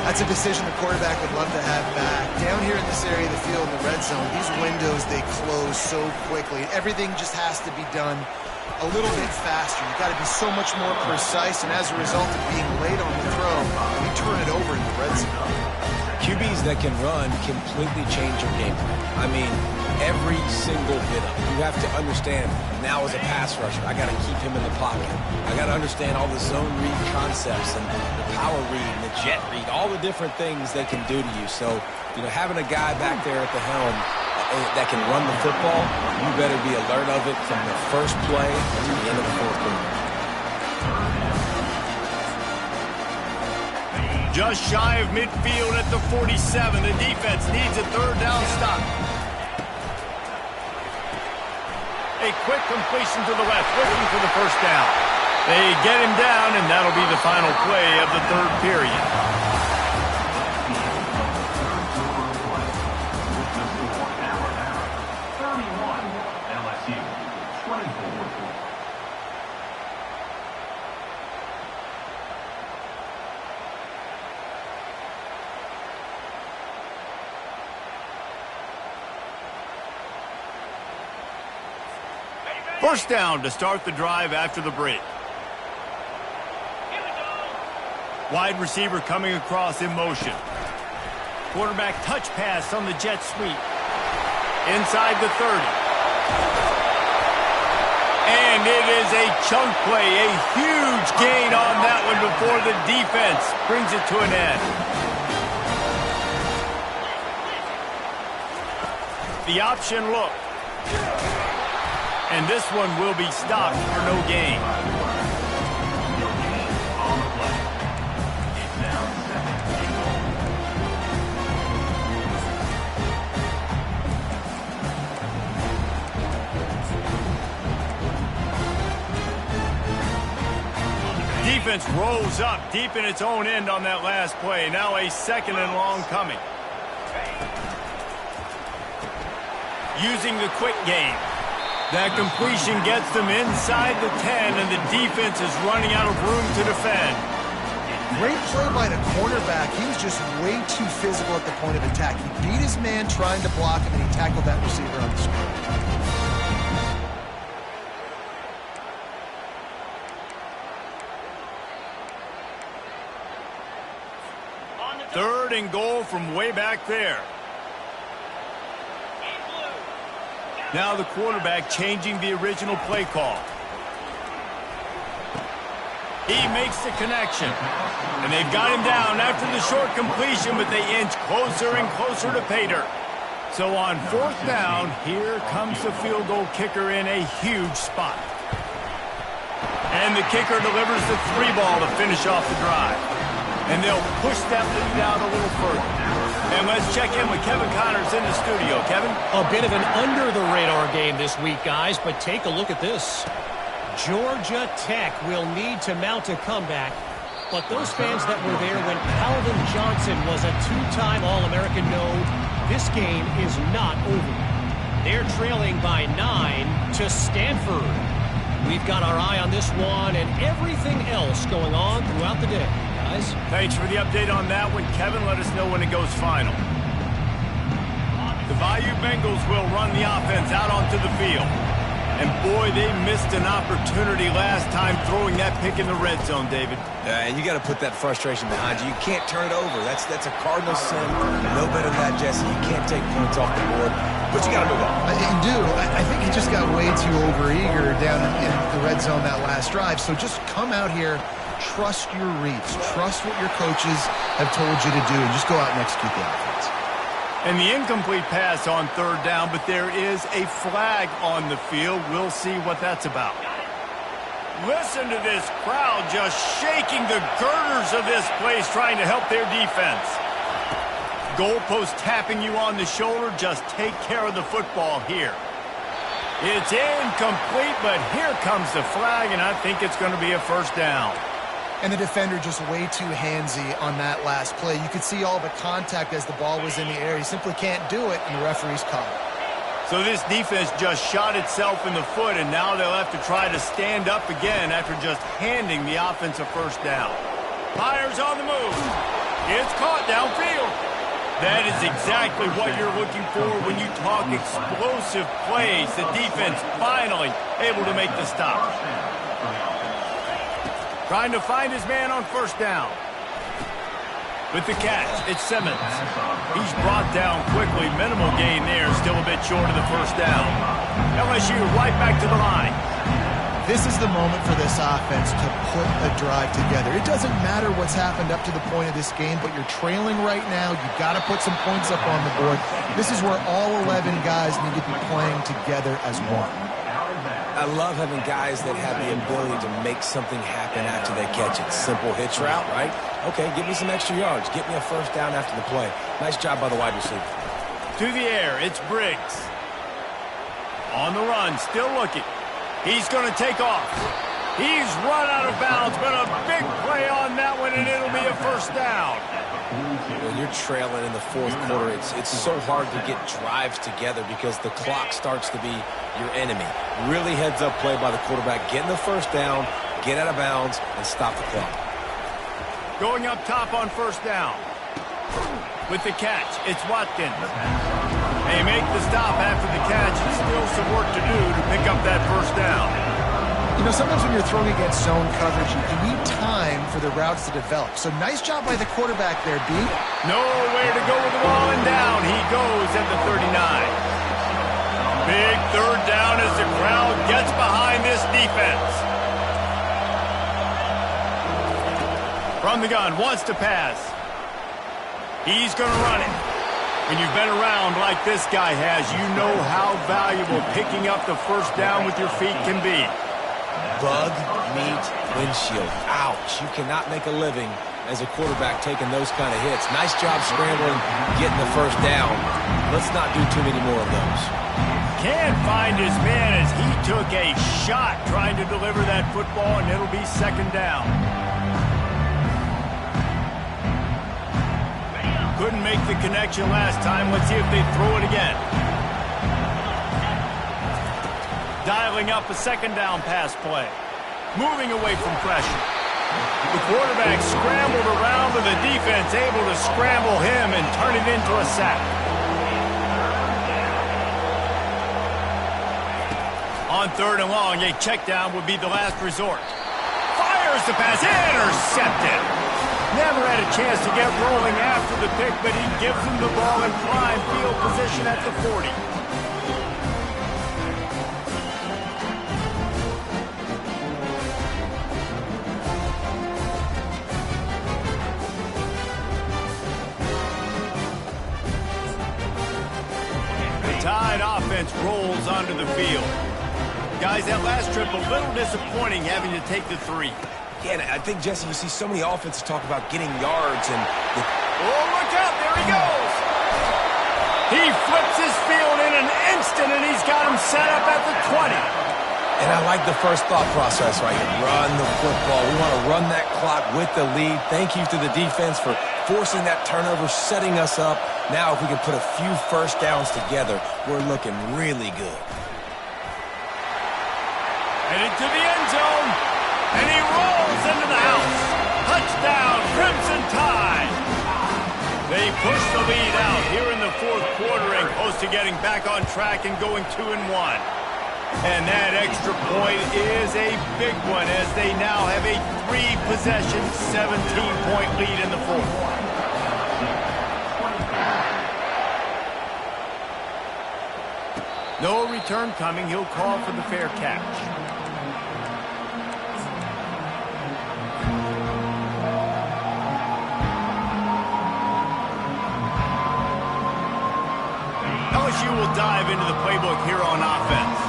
That's a decision the quarterback would love to have back. Down here in this area of the field in the red zone, these windows, they close so quickly. Everything just has to be done a little bit faster. You've got to be so much more precise, and as a result of being late on the throw, you turn it over in the red zone. QBs that can run completely change your game plan. I mean, every single bit of it. You have to understand, now as a pass rusher, I got to keep him in the pocket. I got to understand all the zone read concepts and the power read and the jet read, all the different things they can do to you. So, you know, having a guy back there at the helm that can run the football, you better be alert of it from the first play to the end of the fourth quarter. Just shy of midfield at the 47. The defense needs a third down stop. A quick completion to the left, looking for the first down. They get him down, and that'll be the final play of the third period. First down to start the drive after the break. Wide receiver coming across in motion. Quarterback touch pass on the jet sweep. Inside the 30. And it is a chunk play, a huge gain on that one before the defense brings it to an end. The option look. And this one will be stopped for no gain. Defense rolls up deep in its own end on that last play. Now a second and long coming. Using the quick game. That completion gets them inside the 10, and the defense is running out of room to defend. Great play by the cornerback. He was just way too physical at the point of attack. He beat his man trying to block him, and he tackled that receiver on the screen. Third and goal from way back there. Now the quarterback changing the original play call. He makes the connection. And they've got him down after the short completion, but they inch closer and closer to pay dirt. So on 4th down, here comes the field goal kicker in a huge spot. And the kicker delivers the 3 ball to finish off the drive. And they'll push that lead out a little further. And let's check in with Kevin Connors in the studio. Kevin? A bit of an under-the-radar game this week, guys, but take a look at this. Georgia Tech will need to mount a comeback, but those fans that were there when Calvin Johnson was a 2-time All-American know this game is not over. They're trailing by 9 to Stanford. We've got our eye on this one and everything else going on throughout the day, guys. Thanks for the update on that one, Kevin. Let us know when it goes final. The Bayou Bengals will run the offense out onto the field. And boy, they missed an opportunity last time throwing that pick in the red zone, David. And you got to put that frustration behind you. You can't turn it over. That's a cardinal sin. No better than that, Jesse. You can't take points off the board, but you got to move on. You do. I think he just got way too overeager down in the red zone that last drive. So just come out here, trust your reads, trust what your coaches have told you to do, and just go out and execute the offense. And the incomplete pass on 3rd down, but there is a flag on the field. We'll see what that's about. Listen to this crowd just shaking the girders of this place, trying to help their defense. Goalpost tapping you on the shoulder. Just take care of the football here. It's incomplete, but here comes the flag, and I think it's going to be a 1st down. And the defender just way too handsy on that last play. You could see all the contact as the ball was in the air. He simply can't do it, and the referee's caught it. So this defense just shot itself in the foot, and now they'll have to try to stand up again after just handing the offensive 1st down. Myers on the move. It's caught downfield. That is exactly what you're looking for when you talk explosive plays. The defense finally able to make the stop. Trying to find his man on 1st down. With the catch, it's Simmons. He's brought down quickly. Minimal gain there, still a bit short of the 1st down. LSU right back to the line. This is the moment for this offense to put a drive together. It doesn't matter what's happened up to the point of this game, but you're trailing right now. You've got to put some points up on the board. This is where all 11 guys need to be playing together as one. I love having guys that have the ability to make something happen after they catch it. Simple hitch route, right? Okay, give me some extra yards. Get me a 1st down after the play. Nice job by the wide receiver. To the air, it's Briggs. On the run, still looking. He's going to take off. He's run out of bounds, but a big play on that one, and it'll be a 1st down. When you're trailing in the 4th quarter, it's so hard to get drives together because the clock starts to be your enemy. Really heads-up play by the quarterback. Get in the 1st down, get out of bounds, and stop the clock. Going up top on 1st down. With the catch, it's Watkins. They make the stop after the catch. Still some work to do to pick up that 1st down. You know, sometimes when you're throwing against zone coverage, you need time for the routes to develop. So nice job by the quarterback there, B. Nowhere to go with the ball, and down he goes at the 39. Big 3rd down as the crowd gets behind this defense. From the gun, wants to pass. He's going to run it. When you've been around like this guy has, you know how valuable picking up the 1st down with your feet can be. Bug meat windshield. Ouch. You cannot make a living as a quarterback taking those kind of hits. Nice job scrambling, getting the 1st down. Let's not do too many more of those. Can't find his man as he took a shot trying to deliver that football, and it'll be 2nd down. Couldn't make the connection last time. Let's see if they throw it again. Dialing up a 2nd down pass play. Moving away from pressure. The quarterback scrambled around to the defense, able to scramble him and turn it into a sack. On 3rd and long, a check down would be the last resort. Fires the pass, intercepted. Never had a chance to get rolling after the pick, but he gives him the ball in prime field position at the 40. Tide offense rolls onto the field. Guys, that last trip, a little disappointing having to take the 3. Yeah, and I think, Jesse, you see so many offenses talk about getting yards and... Oh, look out, there he goes! He flips his field in an instant, and he's got him set up at the 20. And I like the first thought process right here. Run the football. We want to run that clock with the lead. Thank you to the defense for forcing that turnover, setting us up. Now, if we can put a few first downs together, we're looking really good. Headed to the end zone, and he rolls into the house. Touchdown, Crimson Tide. They push the lead out here in the fourth quarter and close to getting back on track and going 2-1. And that extra point is a big one as they now have a 3-possession, 17-point lead in the fourth. No return coming. He'll call for the fair catch. LSU will dive into the playbook here on offense.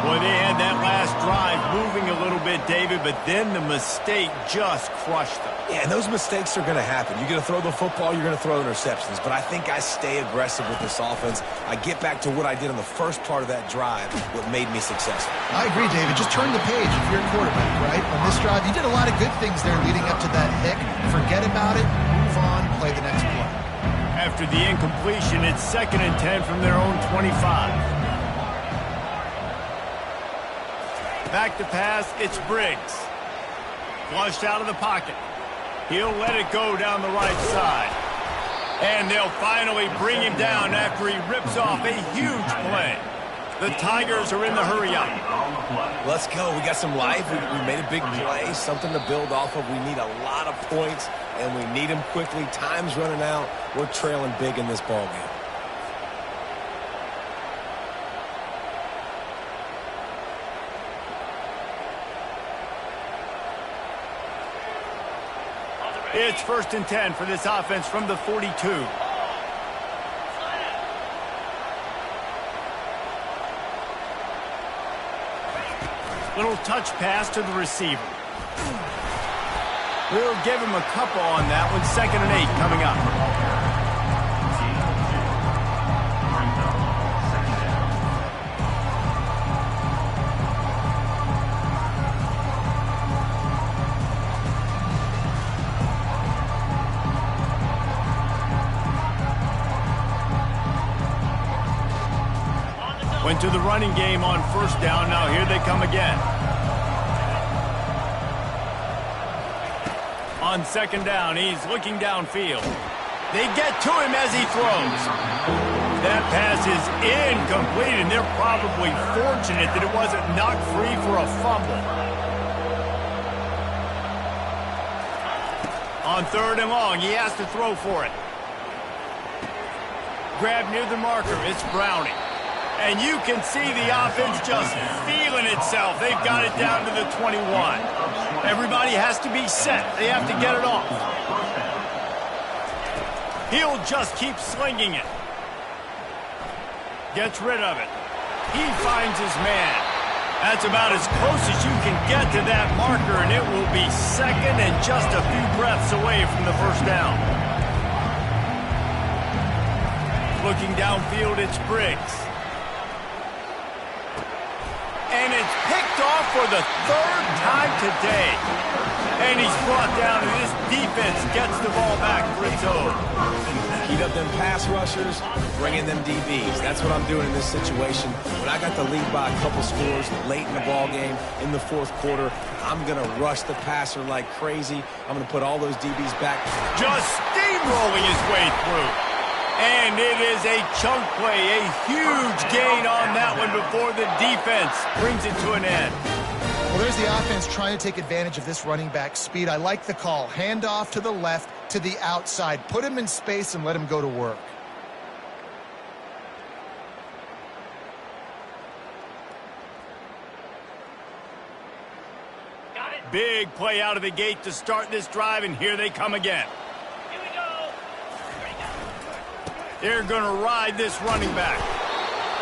Boy, they had that last drive moving a little bit, David, but then the mistake just crushed them. Yeah, and those mistakes are going to happen. You're going to throw the football, you're going to throw interceptions. But I think I stay aggressive with this offense. I get back to what I did in the first part of that drive, what made me successful. I agree, David. Just turn the page if you're a quarterback, right? On this drive, you did a lot of good things there leading up to that pick. Forget about it, move on, play the next play. After the incompletion, it's 2nd and 10 from their own 25. Back to pass, it's Briggs. Flushed out of the pocket. He'll let it go down the right side. And they'll finally bring him down after he rips off a huge play. The Tigers are in the hurry-up. Let's go. We got some life. We made a big play, something to build off of. We need a lot of points, and we need them quickly. Time's running out. We're trailing big in this ballgame. It's 1st and 10 for this offense from the 42. Little touch pass to the receiver. We'll give him a couple on that one. 2nd and 8 coming up. Went to the running game on 1st down. Now here they come again. On 2nd down, he's looking downfield. They get to him as he throws. That pass is incomplete, and they're probably fortunate that it wasn't knocked free for a fumble. On 3rd and long, he has to throw for it. Grab near the marker. It's Browning. And you can see the offense just feeling itself. They've got it down to the 21. Everybody has to be set. They have to get it off. He'll just keep slinging it. Gets rid of it. He finds his man. That's about as close as you can get to that marker, and it will be 2nd and just a few breaths away from the 1st down. Looking downfield, it's Briggs. And it's picked off for the 3rd time today. And he's brought down, and this defense gets the ball back for its own. Heat up them pass rushers, bring in them DBs. That's what I'm doing in this situation. When I got the lead by a couple scores late in the ball game, in the 4th quarter, I'm going to rush the passer like crazy. I'm going to put all those DBs back. Just steamrolling his way through. And it is a chunk play, a huge gain on that one before the defense brings it to an end. Well, there's the offense trying to take advantage of this running back speed. I like the call. Hand off to the left, to the outside. Put him in space and let him go to work. Big play out of the gate to start this drive, and here they come again. Here we go. They're going to ride this running back.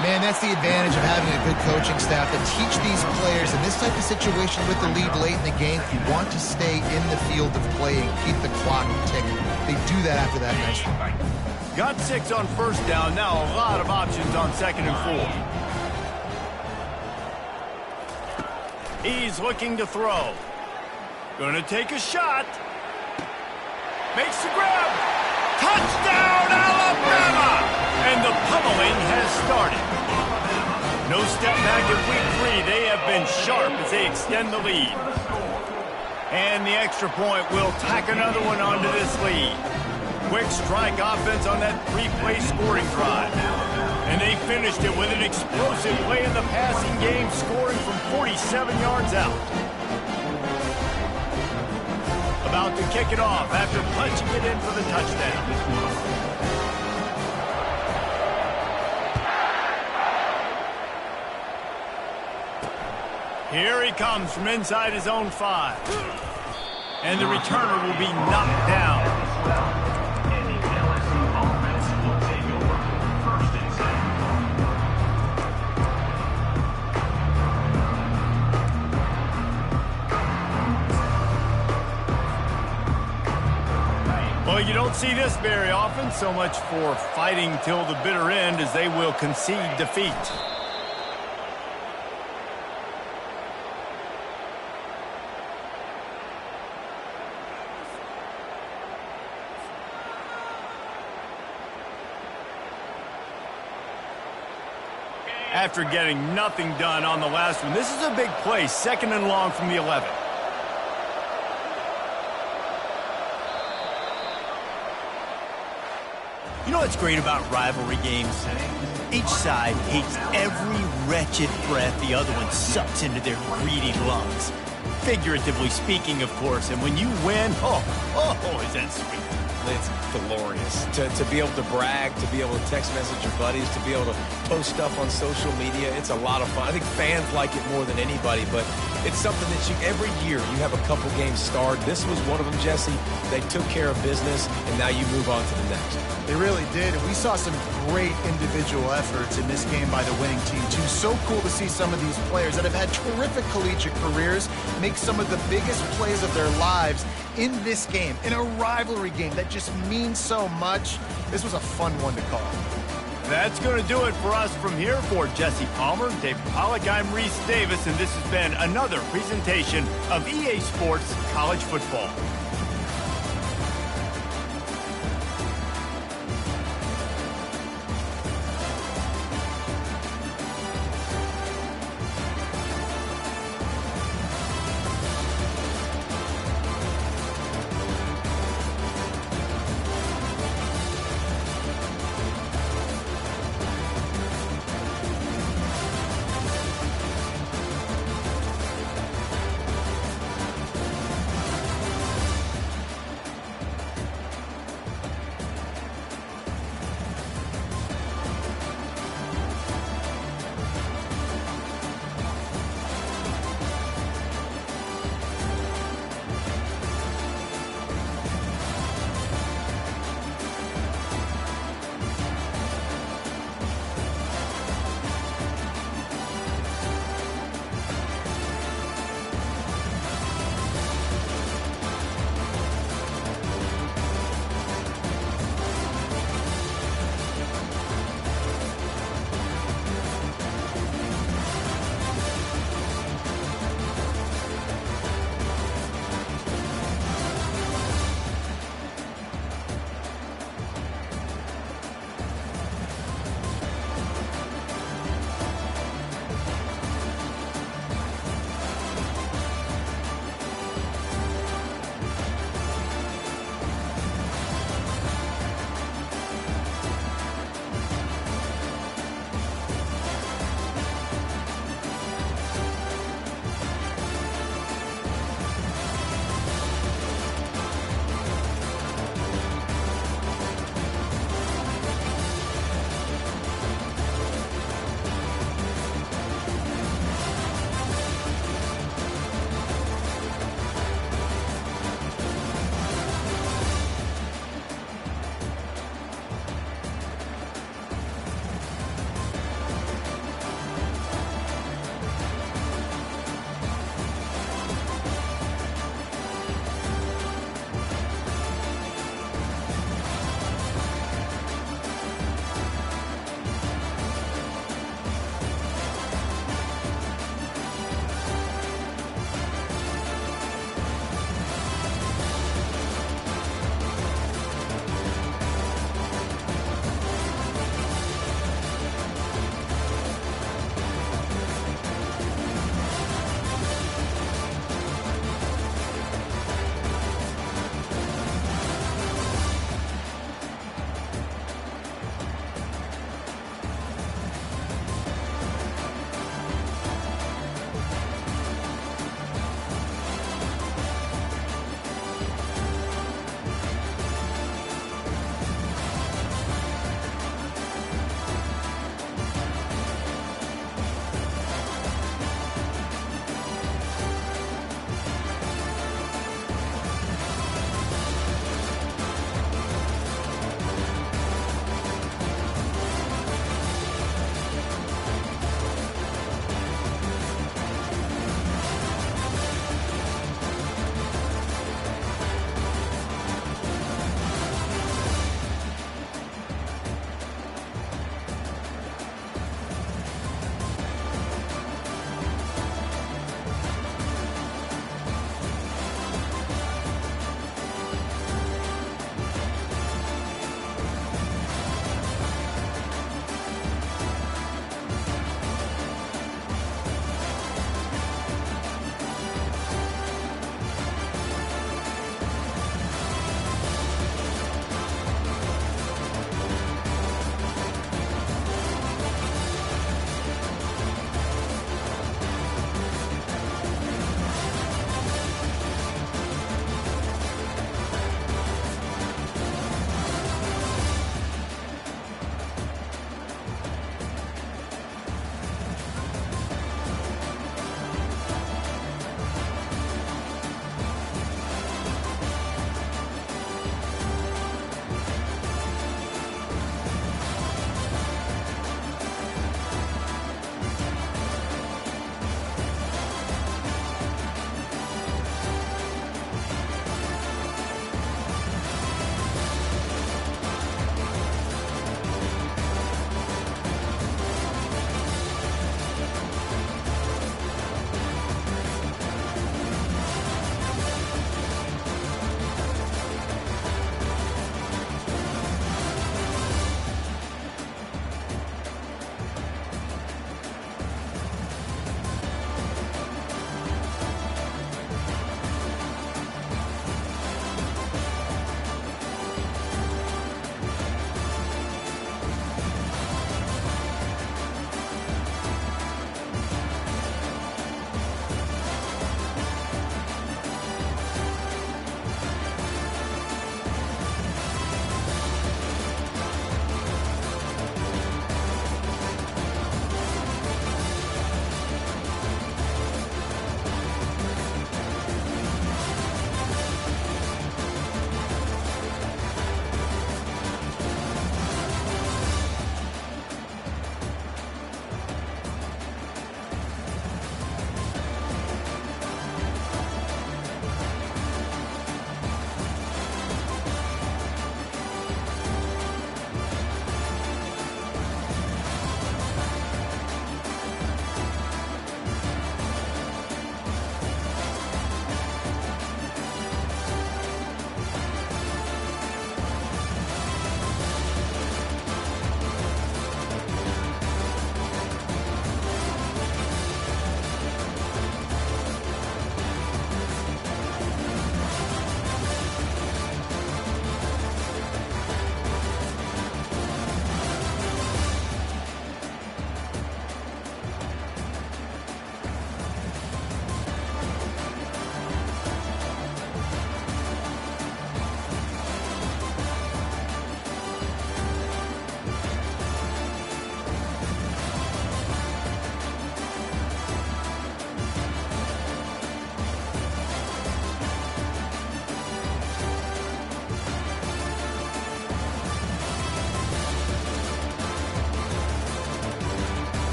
Man, that's the advantage of having a good coaching staff to teach these players in this type of situation with the lead late in the game. If you want to stay in the field of play and keep the clock ticking, they do that after that nice run. Got 6 on first down. Now a lot of options on 2nd and 4. He's looking to throw. Gonna take a shot. Makes the grab. Touchdown, Alabama! And the pummeling has started. No step back in week 3. They have been sharp as they extend the lead. And the extra point will tack another one onto this lead. Quick strike offense on that 3-play scoring drive. And they finished it with an explosive play in the passing game, scoring from 47 yards out. About to kick it off after punching it in for the touchdown. Here he comes from inside his own 5. And the returner will be knocked down. And the LSU offense will take over. 1st and 7. Well, you don't see this very often. So much for fighting till the bitter end as they will concede defeat. After getting nothing done on the last one, this is a big play, 2nd and long from the 11. You know what's great about rivalry games? Each side hates every wretched breath the other one sucks into their greedy lungs. Figuratively speaking, of course, and when you win, oh, is that sweet. It's glorious to be able to brag, to be able to text message your buddies, to be able to post stuff on social media. It's a lot of fun. I think fans like it more than anybody, but it's something that every year you have a couple games starred. This was one of them, Jesse. They took care of business, and now you move on to the next. They really did, and we saw some great individual efforts in this game by the winning team, too. So cool to see some of these players that have had terrific collegiate careers make some of the biggest plays of their lives in this game, in a rivalry game that just means so much. This was a fun one to call. That's going to do it for us from here. For Jesse Palmer, Dave Pollack, I'm Reese Davis, and this has been another presentation of EA Sports College Football.